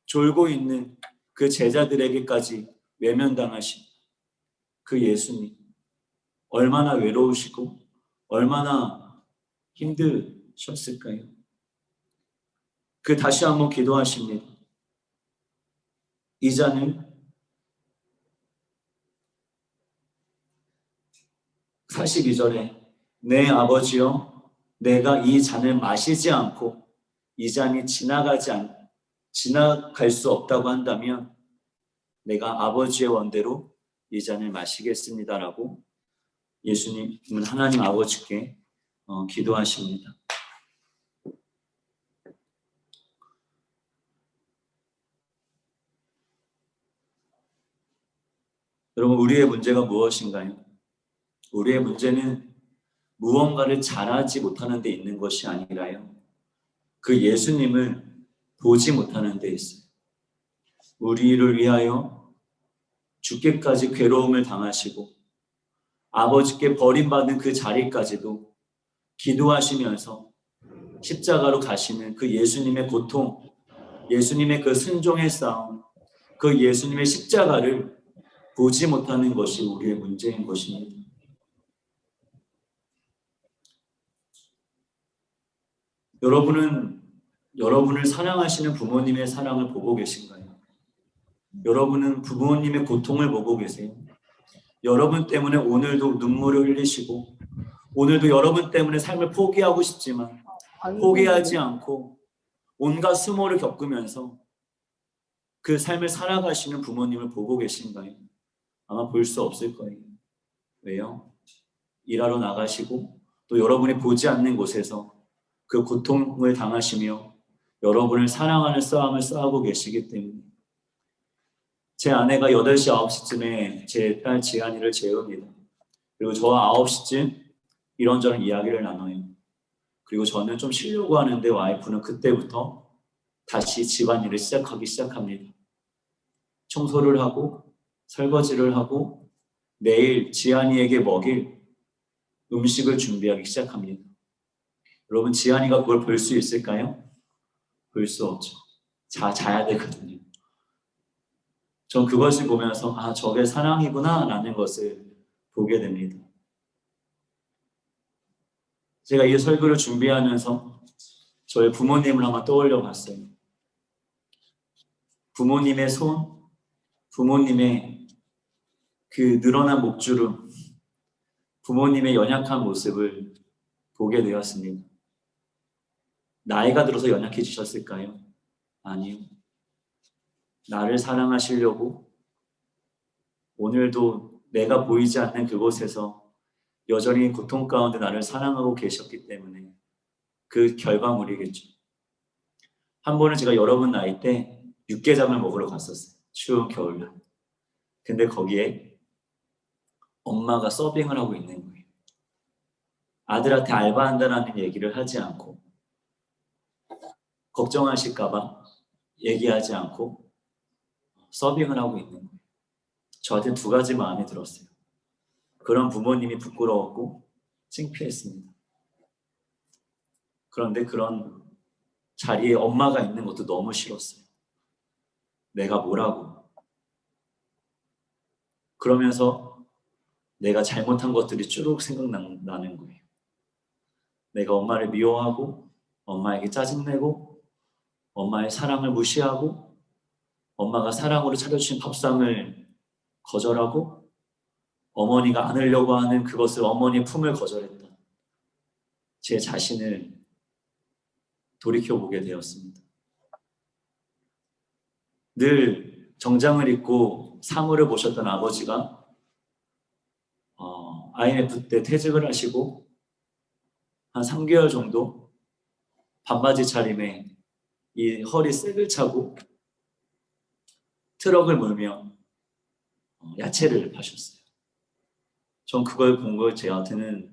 졸고 있는 그 제자들에게까지 외면당하신 그 예수님, 얼마나 외로우시고 얼마나 힘드셨을까요? 그 다시 한번 기도하십니다. 이 잔을 42절에 내 아버지여 내가 이 잔을 마시지 않고 이 잔이 지나갈 수 없다고 한다면 내가 아버지의 원대로 이 잔을 마시겠습니다라고 예수님은 하나님 아버지께 기도하십니다. 여러분, 우리의 문제가 무엇인가요? 우리의 문제는 무언가를 잘하지 못하는 데 있는 것이 아니라요, 그 예수님을 보지 못하는 데 있어요. 우리를 위하여 죽기까지 괴로움을 당하시고 아버지께 버림받는 그 자리까지도 기도하시면서 십자가로 가시는 그 예수님의 고통, 예수님의 그 순종의 싸움, 그 예수님의 십자가를 보지 못하는 것이 우리의 문제인 것입니다. 여러분은 여러분을 사랑하시는 부모님의 사랑을 보고 계신가요? 여러분은 부모님의 고통을 보고 계세요? 여러분 때문에 오늘도 눈물을 흘리시고 오늘도 여러분 때문에 삶을 포기하고 싶지만 포기하지 않고 온갖 수모를 겪으면서 그 삶을 살아가시는 부모님을 보고 계신가요? 아마 볼 수 없을 거예요. 왜요? 일하러 나가시고 또 여러분이 보지 않는 곳에서 그 고통을 당하시며 여러분을 사랑하는 싸움을 싸우고 계시기 때문에. 제 아내가 8시, 9시쯤에 제 딸 지한이를 재웁니다. 그리고 저와 9시쯤 이런저런 이야기를 나눠요. 그리고 저는 좀 쉬려고 하는데 와이프는 그때부터 다시 집안일을 시작합니다. 청소를 하고 설거지를 하고 내일 지한이에게 먹일 음식을 준비하기 시작합니다. 여러분, 지한이가 그걸 볼 수 있을까요? 볼 수 없죠. 자야 되거든요. 전 그것을 보면서 아, 저게 사랑이구나 라는 것을 보게 됩니다. 제가 이 설교를 준비하면서 저희 부모님을 한번 떠올려 봤어요. 부모님의 손, 부모님의 그 늘어난 목주름, 부모님의 연약한 모습을 보게 되었습니다. 나이가 들어서 연약해지셨을까요? 아니요. 나를 사랑하시려고 오늘도 내가 보이지 않는 그곳에서 여전히 고통 가운데 나를 사랑하고 계셨기 때문에 그 결과물이겠죠. 한 번은 제가 여러분 나이 때 육개장을 먹으러 갔었어요. 추운 겨울날. 근데 거기에 엄마가 서빙을 하고 있는 거예요. 아들한테 알바한다는 얘기를 하지 않고 걱정하실까봐 얘기하지 않고 서빙을 하고 있는 거예요. 저한테 두 가지 마음이 들었어요. 그런 부모님이 부끄러웠고 창피했습니다. 그런데 그런 자리에 엄마가 있는 것도 너무 싫었어요. 내가 뭐라고. 그러면서 내가 잘못한 것들이 쭉 생각나는 거예요. 내가 엄마를 미워하고 엄마에게 짜증내고 엄마의 사랑을 무시하고 엄마가 사랑으로 차려주신 밥상을 거절하고 어머니가 안으려고 하는 그것을 어머니의 품을 거절했던 제 자신을 돌이켜보게 되었습니다. 늘 정장을 입고 사무를 보셨던 아버지가 IMF 때 퇴직을 하시고 한 3개월 정도 반바지 차림에 이 허리 쇠를 차고 트럭을 몰며 야채를 파셨어요. 전 그걸 본 걸 제한테는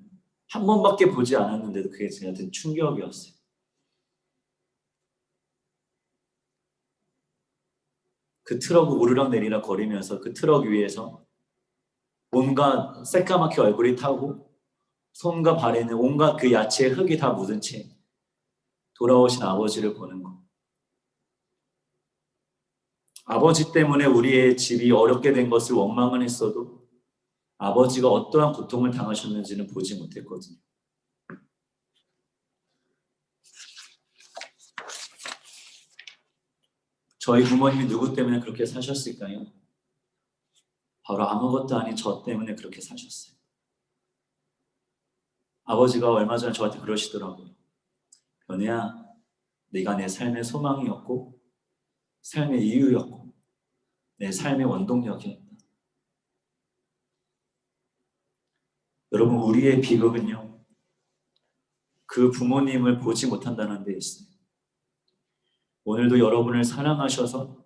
한 번밖에 보지 않았는데도 그게 제한테 충격이었어요. 그 트럭을 오르락 내리락 거리면서 그 트럭 위에서 온갖 새까맣게 얼굴이 타고 손과 발에는 온갖 그 야채의 흙이 다 묻은 채 돌아오신 아버지를 보는 것. 아버지 때문에 우리의 집이 어렵게 된 것을 원망은 했어도 아버지가 어떠한 고통을 당하셨는지는 보지 못했거든요. 저희 부모님이 누구 때문에 그렇게 사셨을까요? 바로 아무것도 아닌 저 때문에 그렇게 사셨어요. 아버지가 얼마 전에 저한테 그러시더라고요. 변혜야, 네가 내 삶의 소망이었고 삶의 이유였고 내 삶의 원동력이었다. 여러분, 우리의 비극은요, 그 부모님을 보지 못한다는 데 있어요. 오늘도 여러분을 사랑하셔서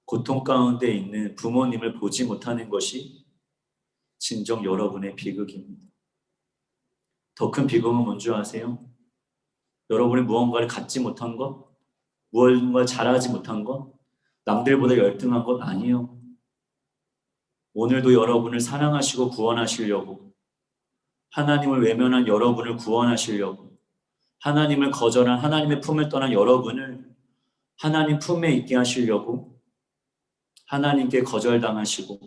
고통 가운데 있는 부모님을 보지 못하는 것이 진정 여러분의 비극입니다. 더 큰 비극은 뭔지 아세요? 여러분이 무언가를 갖지 못한 것, 무언가 잘하지 못한 것, 남들보다 열등한 것 아니에요. 오늘도 여러분을 사랑하시고 구원하시려고, 하나님을 외면한 여러분을 구원하시려고, 하나님을 거절한 하나님의 품을 떠난 여러분을 하나님 품에 있게 하시려고 하나님께 거절당하시고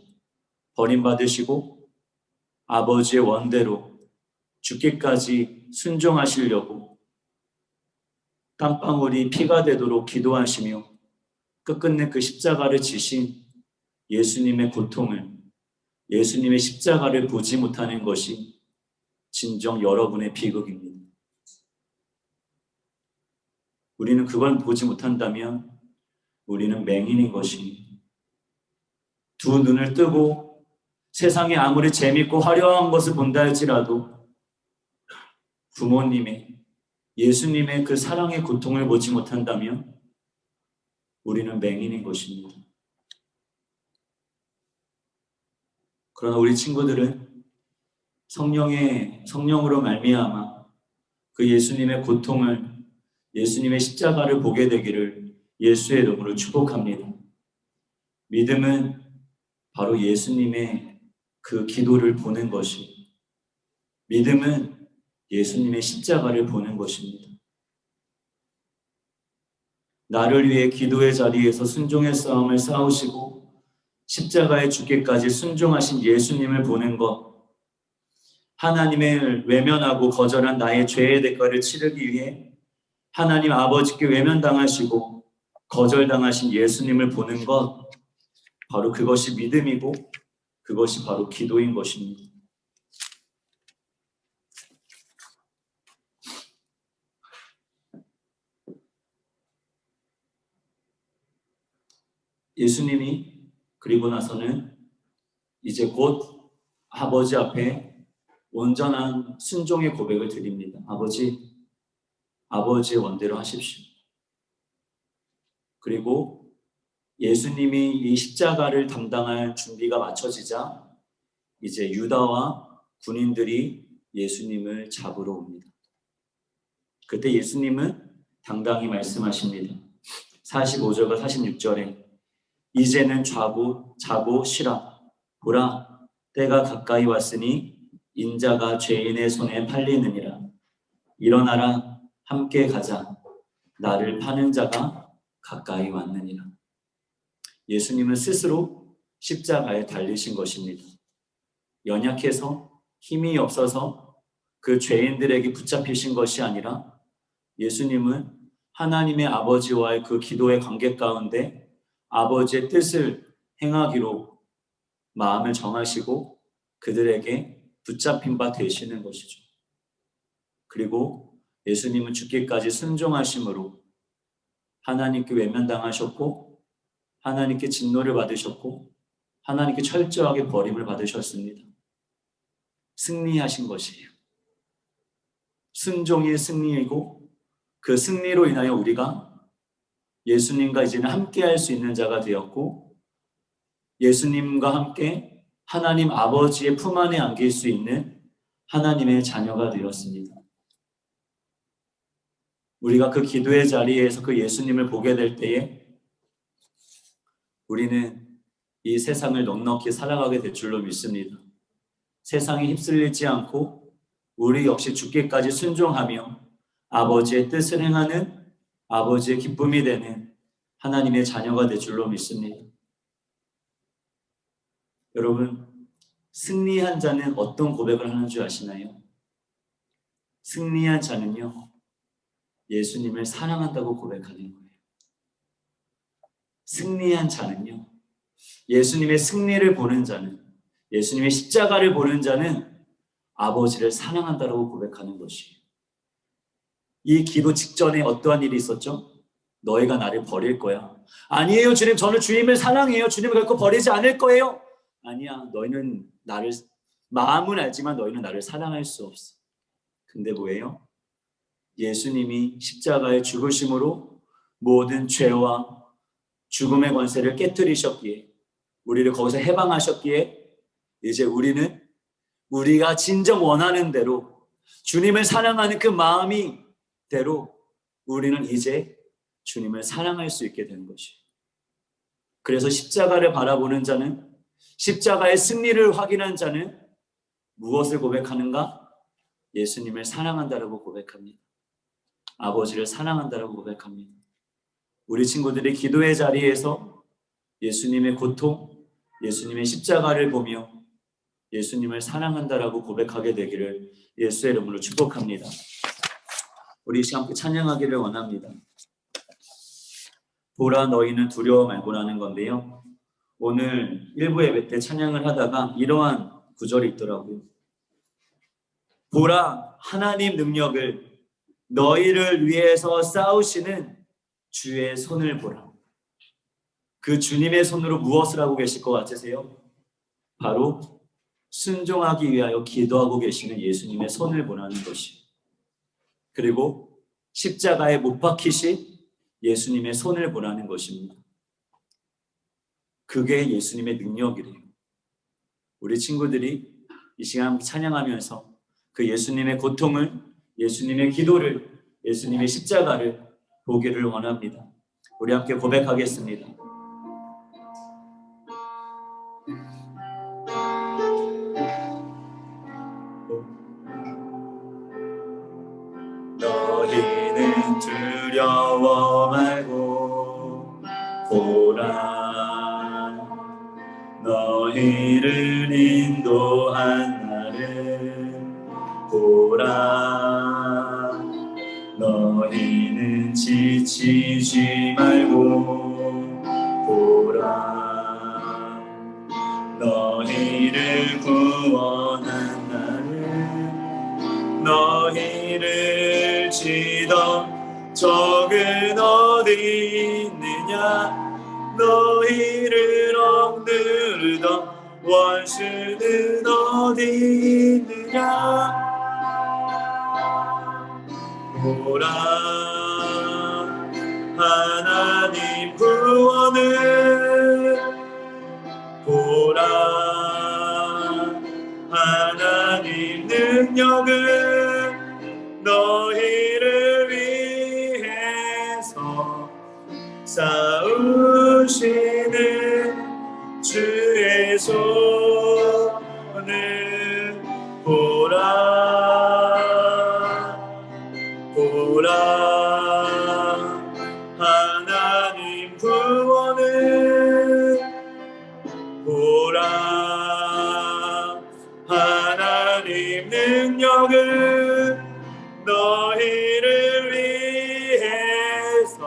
버림받으시고 아버지의 원대로 죽기까지 순종하시려고 땀방울이 피가 되도록 기도하시며 끝끝내 그 십자가를 지신 예수님의 고통을, 예수님의 십자가를 보지 못하는 것이 진정 여러분의 비극입니다. 우리는 그걸 보지 못한다면 우리는 맹인인 것입니다. 두 눈을 뜨고 세상에 아무리 재밌고 화려한 것을 본다 할지라도 부모님의, 예수님의 그 사랑의 고통을 보지 못한다면 우리는 맹인인 것입니다. 그러나 우리 친구들은 성령으로 말미암아 그 예수님의 고통을, 예수님의 십자가를 보게 되기를 예수의 이름으로 축복합니다. 믿음은 바로 예수님의 그 기도를 보는 것이, 믿음은 예수님의 십자가를 보는 것입니다. 나를 위해 기도의 자리에서 순종의 싸움을 싸우시고 십자가에 죽기까지 순종하신 예수님을 보는 것, 하나님을 외면하고 거절한 나의 죄의 대가를 치르기 위해 하나님 아버지께 외면당하시고 거절당하신 예수님을 보는 것, 바로 그것이 믿음이고 그것이 바로 기도인 것입니다. 예수님이 그리고 나서는 이제 곧 아버지 앞에 온전한 순종의 고백을 드립니다. 아버지의 원대로 하십시오. 그리고 예수님이 이 십자가를 담당할 준비가 마쳐지자 이제 유다와 군인들이 예수님을 잡으러 옵니다. 그때 예수님은 당당히 말씀하십니다. 45절과 46절에 이제는 자고 쉬라. 보라, 때가 가까이 왔으니 인자가 죄인의 손에 팔리느니라. 일어나라, 함께 가자. 나를 파는 자가 가까이 왔느니라. 예수님은 스스로 십자가에 달리신 것입니다. 연약해서 힘이 없어서 그 죄인들에게 붙잡히신 것이 아니라 예수님은 하나님의 아버지와의 그 기도의 관계 가운데 아버지의 뜻을 행하기로 마음을 정하시고 그들에게 붙잡힌 바 되시는 것이죠. 그리고 예수님은 죽기까지 순종하심으로 하나님께 외면당하셨고 하나님께 진노를 받으셨고 하나님께 철저하게 버림을 받으셨습니다. 승리하신 것이에요. 순종이 승리이고 그 승리로 인하여 우리가 예수님과 이제는 함께할 수 있는 자가 되었고 예수님과 함께 하나님 아버지의 품 안에 안길 수 있는 하나님의 자녀가 되었습니다. 우리가 그 기도의 자리에서 그 예수님을 보게 될 때에 우리는 이 세상을 넉넉히 살아가게 될 줄로 믿습니다. 세상에 휩쓸리지 않고 우리 역시 죽기까지 순종하며 아버지의 뜻을 행하는 아버지의 기쁨이 되는 하나님의 자녀가 될 줄로 믿습니다. 여러분, 승리한 자는 어떤 고백을 하는 줄 아시나요? 승리한 자는요, 예수님을 사랑한다고 고백하는 거예요. 승리한 자는요, 예수님의 승리를 보는 자는, 예수님의 십자가를 보는 자는 아버지를 사랑한다고 고백하는 것이에요. 이 기도 직전에 어떠한 일이 있었죠? 너희가 나를 버릴 거야. 아니에요, 주님, 저는 주님을 사랑해요. 주님을 결코 버리지 않을 거예요. 아니야, 너희는 나를, 마음은 알지만 너희는 나를 사랑할 수 없어. 근데 뭐예요? 예수님이 십자가의 죽으심으로 모든 죄와 죽음의 권세를 깨뜨리셨기에, 우리를 거기서 해방하셨기에, 이제 우리는 우리가 진정 원하는 대로 주님을 사랑하는 그 마음이 대로 우리는 이제 주님을 사랑할 수 있게 된 것이에요. 그래서 십자가를 바라보는 자는, 십자가의 승리를 확인한 자는 무엇을 고백하는가? 예수님을 사랑한다라고 고백합니다. 아버지를 사랑한다라고 고백합니다. 우리 친구들이 기도의 자리에서 예수님의 고통, 예수님의 십자가를 보며 예수님을 사랑한다라고 고백하게 되기를 예수의 이름으로 축복합니다. 우리 시간 함께 찬양하기를 원합니다. 보라 너희는 두려워 말고라는 건데요. 오늘 일부 예배 때 찬양을 하다가 이러한 구절이 있더라고요. 보라 하나님 능력을 너희를 위해서 싸우시는 주의 손을 보라. 그 주님의 손으로 무엇을 하고 계실 것 같으세요? 바로 순종하기 위하여 기도하고 계시는 예수님의 손을 보라는 것이, 그리고 십자가에 못 박히신 예수님의 손을 보라는 것입니다. 그게 예수님의 능력이래요. 우리 친구들이 이 시간 찬양하면서 그 예수님의 고통을, 예수님의 기도를, 예수님의 십자가를 보기를 원합니다. 우리 함께 고백하겠습니다. 너희는 두려워 말고 보라 너희를 인도한 나를 보라 너희는 지치지 말고 보라 너희를 구원한 나를 너희를 치던 적은 어디 있느냐 너희를 억누르던 원수는 어디 있느냐 보라 하나님 구원을 보라 하나님 능력을 너희를 위해서 싸우시는 주의 손을 보라 보라 하나님 구원을 보라 하나님 능력을 너희를 위해서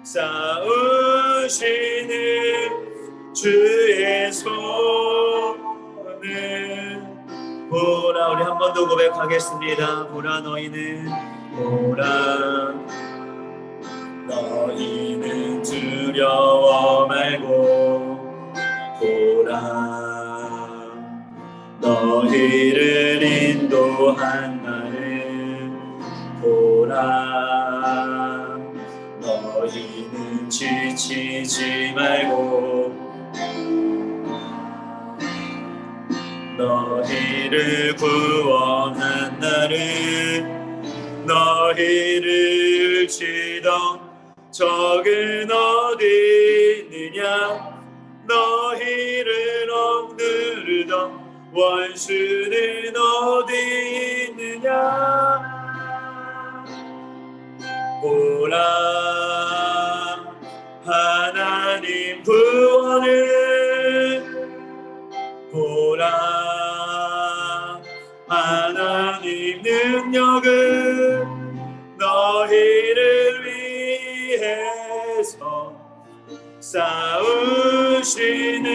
싸우시는 싸우시는 주의 손을 보라. 우리 한 번 더 고백하겠습니다. 보라 너희는 보라 너희는 두려워 말고 보라 너희를 인도한 나를 보라 너희는 지치지 말고 너희를 구원한 나를 너희를 치던 적은 어디 있느냐 너희를 억누르던 원수는 어디 있느냐 보라 하나님 구원을 보라 하나님 능력을 너희를 위해서 싸우시는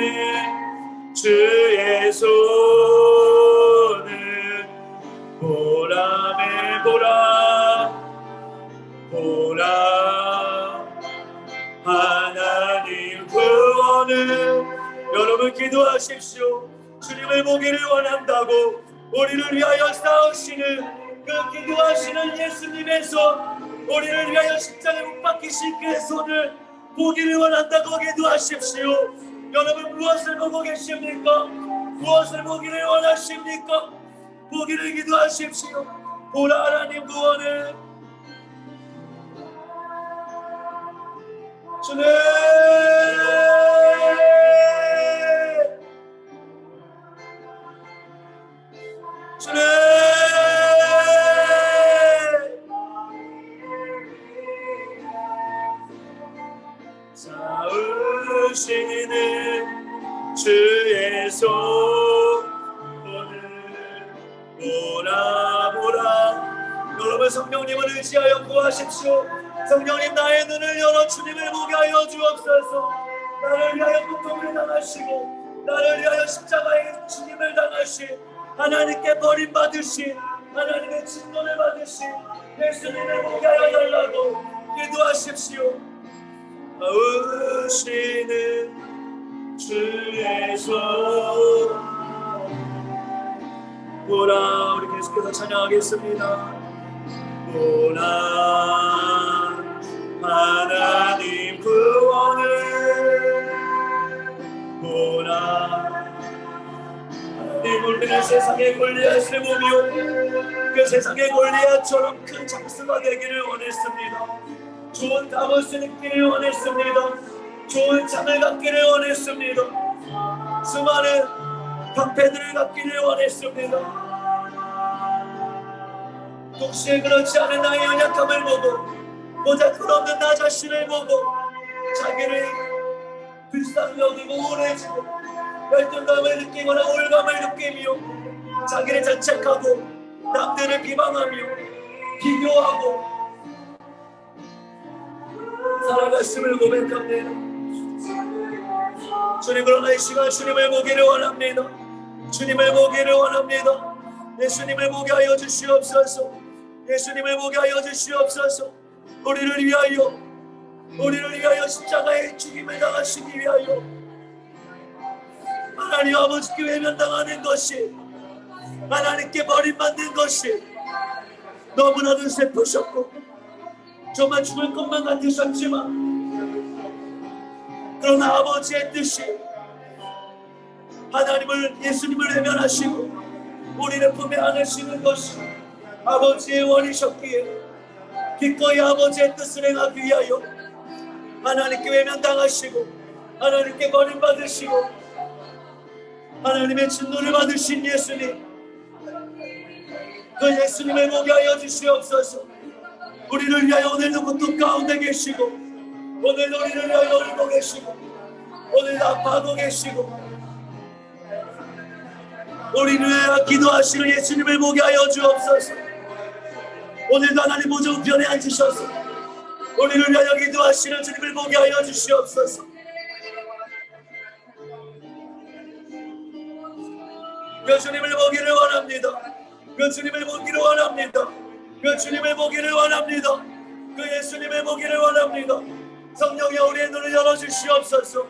주의 손을 보라매 보라 보라 하나님 구원을 여러분 기도하십시오. 주님을 보기를 원한다고 우리를 위하여 싸우시는 그 기도하시는 예수님의 손 우리를 위하여 십자가에 못 박히신 그의 손을 보기를 원한다고 기도하십시오. 여러분 무엇을 보고 계십니까? 무엇을 보기를 원하십니까? 보기를 기도하십시오. 보라 하나님 구원을 주님 주님 싸우시는 주의 손을 보라 보라 여러분 성령님을 의지하여 구하십시오. 성령님 나의 눈을 열어 주님을 보게 하여 주옵소서. 나를 위하여 고통을 당하시고 나를 위하여 십자가에 주님을 당하신 하나님께 버림받으신 하나님의 진노를 받으신 예수님을 보게 하여 달라고 기도하십시오. 싸우시는 주의 손 보라 우리 계속해서 찬양하겠습니다. 보라 하나님 구원을 보라 하나님 우리는 세상의 골리앗을 보며 그 세상의 골리앗처럼 큰 장수가 되기를 원했습니다. 좋은 갑옷을 입기를 원했습니다. 좋은 창을 갖기를 원했습니다. 수많은 방패들을 갖기를 원했습니다. 동시에 그렇지 않은 나의 연약함을 보고 보잘것없는 나 자신을 보고 자기를 불쌍히 여기고 우울해지고 열등감을 느끼거나 우울감을 느끼며 자기를 자책하고 남들을 비방하며 비교하고 살아갔음을 고백합니다. 주님 그러나 이 시간 주님을 보기를 원합니다. 주님을 보기를 원합니다. 예수님을 보게 하여 주시옵소서. 예수님을 보게 하여 주시옵소서. 우리를 위하여 십자가의 죽임을 당하시기 위하여 하나님 아버지께 외면당하는 것이 하나님께 버림받는 것이 너무나도 슬프셨고 정말 죽을 것만 같으셨지만 그러나 아버지의 뜻이 하나님을 예수님을 외면하시고 우리를 품에 안으시는 것이 아버지의 원이셨기에 기꺼이 아버지의 뜻을 행하기 위하여 하나님께 외면당하시고 하나님께 버림받으시고 하나님의 진노를 받으신 예수님 그 예수님을 보게 하여 주시옵소서. 우리를 위하여 오늘도 고통 가운데 계시고 오늘도 우리를 위하여 울고 계시고 오늘도 아파하고 계시고 우리를 위하여 기도하시는 예수님을 보게 하여 주옵소서. 오늘도 하나님 보좌 우편에 앉으셔서 우리를 위하여 기도하시는 주님을 보게 하여 주시옵소서. 그 주님을 보기를 원합니다. 그 주님을 보기를 원합니다. 그 주님을 보기를 원합니다. 그 예수님을 보기를 원합니다. 성령여 우리의 눈을 열어주시옵소서.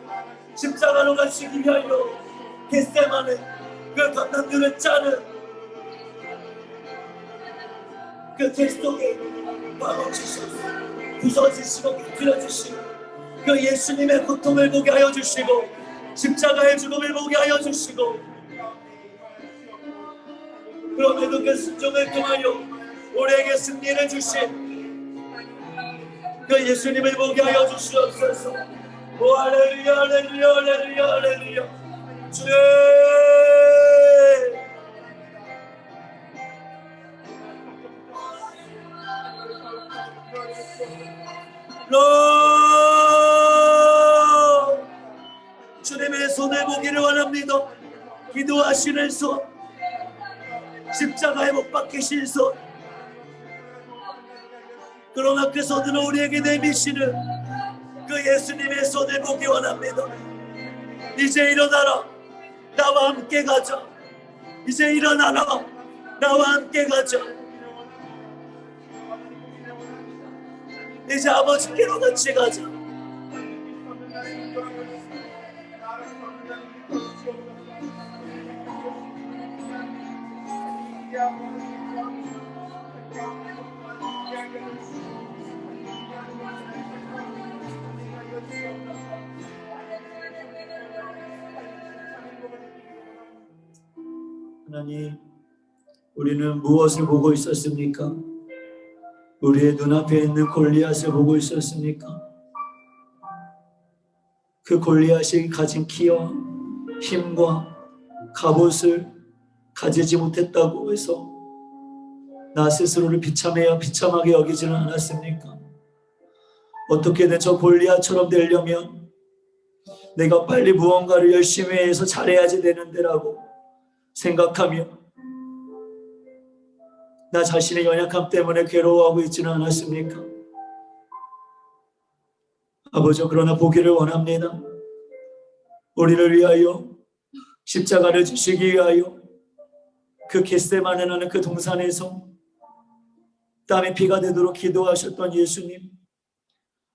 십자가로 가시기 위하여 겟세마네 그 감당들을 짜는 그 텍스트 속에 박아주시옵소서. 부서지시고 깨뜨려주시고 그 예수님의 고통을 보게 하여 주시고 십자가의 죽음을 보게 하여 주시고 그럼에도 그 순종을 통하여 우리에게 승리를 주신 그 예수님을 보게 하여 주시옵소서. 오 할렐루야 할렐루야 할렐루야 할렐루야. 주님 주님의 손을 보기를 원합니다. 기도하시는 손, 십자가에 못 박히신 손, 그러나 그 손으로 우리에게 내미시는 그 예수님의 손을 보기 원합니다. 이제 일어나라, 나와 함께 가자. 이제 일어나라, 나와 함께 가자. 이제 아버지께로 같이 가자. 하나님, 우리는 무엇을 보고 있었습니까? 우리의 눈앞에 있는 골리앗을 보고 있었습니까? 그 골리앗이 가진 키와 힘과 갑옷을 가지지 못했다고 해서 나 스스로를 비참하게 여기지는 않았습니까? 어떻게든 저 골리앗처럼 되려면 내가 빨리 무언가를 열심히 해서 잘해야지 되는데라고 생각하며 나 자신의 연약함 때문에 괴로워하고 있지는 않았습니까? 아버지, 그러나 보기를 원합니다. 우리를 위하여 십자가를 지시기 위하여 그 겟세마네라는 그 동산에서 땀이 피가 되도록 기도하셨던 예수님,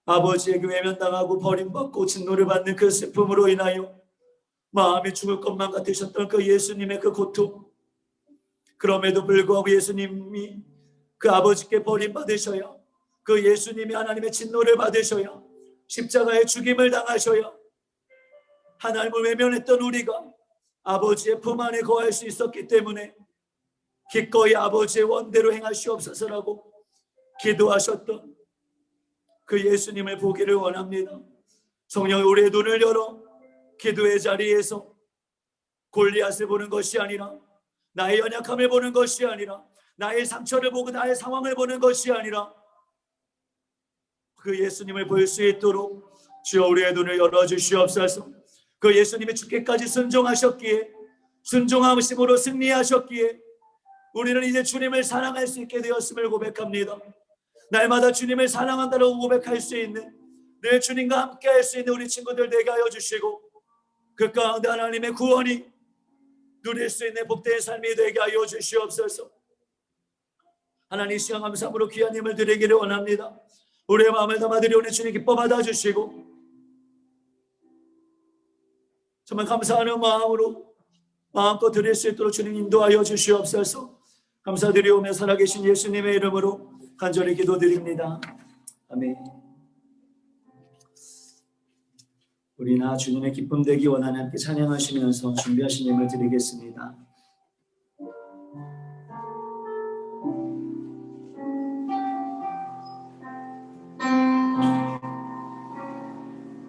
아버지에게 외면당하고 버림받고 진노를 받는 그 슬픔으로 인하여 마음이 죽을 것만 같으셨던 그 예수님의 그 고통, 그럼에도 불구하고 예수님이 그 아버지께 버림받으셔야, 그 예수님이 하나님의 진노를 받으셔야, 십자가의 죽임을 당하셔야 하나님을 외면했던 우리가 아버지의 품 안에 거할 수 있었기 때문에 기꺼이 아버지의 원대로 행하시옵소서라고 기도하셨던 그 예수님을 보기를 원합니다. 성령, 우리의 눈을 열어 기도의 자리에서 골리앗을 보는 것이 아니라, 나의 연약함을 보는 것이 아니라, 나의 상처를 보고 나의 상황을 보는 것이 아니라 그 예수님을 볼 수 있도록 주여 우리의 눈을 열어주시옵소서. 그 예수님이 죽기까지 순종하셨기에, 순종하심으로 승리하셨기에 우리는 이제 주님을 사랑할 수 있게 되었음을 고백합니다. 날마다 주님을 사랑한다고 고백할 수 있는, 늘 주님과 함께 할 수 있는 우리 친구들 되게 하여 주시고, 그 가운데 하나님의 구원이 누릴 수 있는 복된 삶이 되게 하여 주시옵소서. 하나님, 시간 감사함으로 귀한 힘을 드리기를 원합니다. 우리의 마음을 담아드리오니 주님 기뻐 받아주시고, 정말 감사하는 마음으로 마음껏 드릴 수 있도록 주님 인도하여 주시옵소서. 감사드리오며 살아계신 예수님의 이름으로 간절히 기도드립니다. 아멘. 우리나 주님의 기쁨 되기 원하는 함께 찬양하시면서 준비하신 예물 드리겠습니다.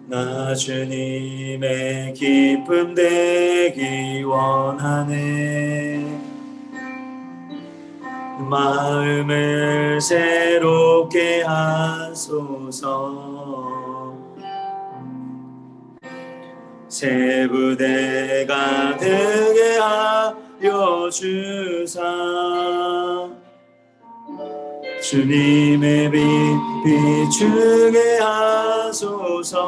나 주님의 기쁨 되기 원하네. 마음을 새롭게 하소서. 새 부대가 되게 하여 주사. 주님의 빛 비추게 하소서.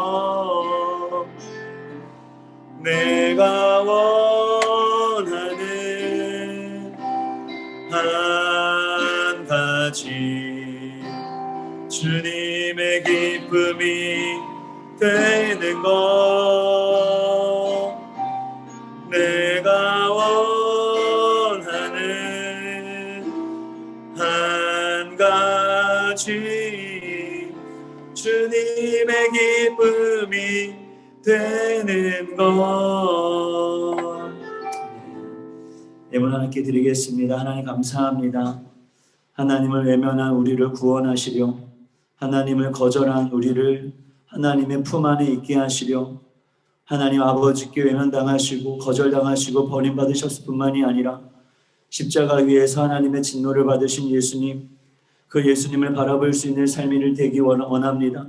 내가 원하는 한 가지 주님의 기쁨이 되는 것. 내가 원하는 한 가지 주님의 기쁨이 되는 것. 예물 하나님께 드리겠습니다. 하나님 감사합니다. 하나님을 외면한 우리를 구원하시려, 하나님을 거절한 우리를 하나님의 품 안에 있게 하시려, 하나님 아버지께 외면당하시고 거절당하시고 버림받으셨을 뿐만이 아니라 십자가 위에서 하나님의 진노를 받으신 예수님, 그 예수님을 바라볼 수 있는 삶이 되기 원합니다.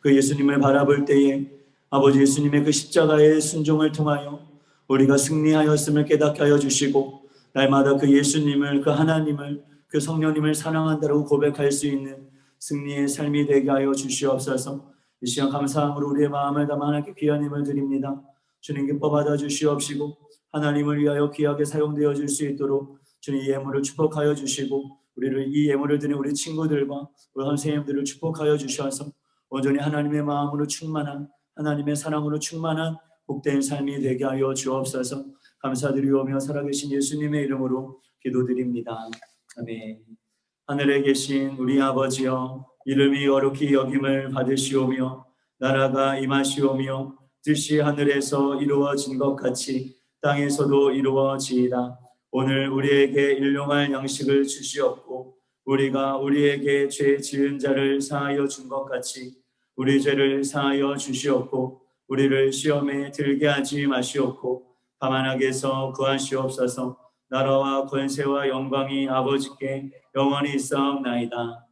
그 예수님을 바라볼 때에 아버지 예수님의 그 십자가의 순종을 통하여 우리가 승리하였음을 깨닫게 하여 주시고, 날마다 그 예수님을, 그 하나님을, 그 성령님을 사랑한다고 고백할 수 있는 승리의 삶이 되게 하여 주시옵소서. 이 시간 감사함으로 우리의 마음을 담아 하나님께 귀한 힘을 드립니다. 주님 기뻐 받아 주시옵시고 하나님을 위하여 귀하게 사용되어 줄 수 있도록 주님 이 예물을 축복하여 주시고, 우리를 이 예물을 드린 우리 친구들과 우리 선생님들을 축복하여 주셔서 온전히 하나님의 마음으로 충만한, 하나님의 사랑으로 충만한 복된 삶이 되게 하여 주옵소서. 감사드리오며 살아계신 예수님의 이름으로 기도드립니다. 아멘. 하늘에 계신 우리 아버지여, 이름이 거룩히 여김을 받으시오며 나라가 임하시오며 뜻이 하늘에서 이루어진 것 같이 땅에서도 이루어지이다. 오늘 우리에게 일용할 양식을 주시옵고 우리가 우리에게 죄 지은 자를 사하여 준 것 같이 우리 죄를 사하여 주시옵고 우리를 시험에 들게 하지 마시옵고 다만 악에서 구하시옵소서. 나라와 권세와 영광이 아버지께 영원히 있사옵나이다.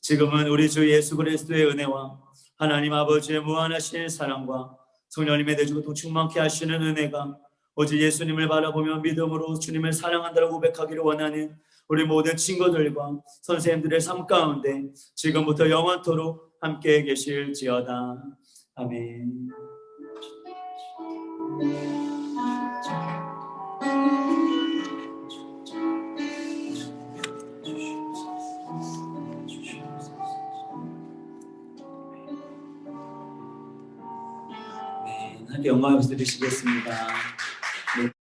지금은 우리 주 예수 그리스도의 은혜와 하나님 아버지의 무한하신 사랑과 성령님의 내주고 충만케 하시는 은혜가 오직 예수님을 바라보며 믿음으로 주님을 사랑한다고 고백하기를 원하는 우리 모든 친구들과 선생님들의 삶 가운데 지금부터 영원토록 함께 계실지어다. 아멘. 네, 하나님께 영광을 드리시겠습니다. 네.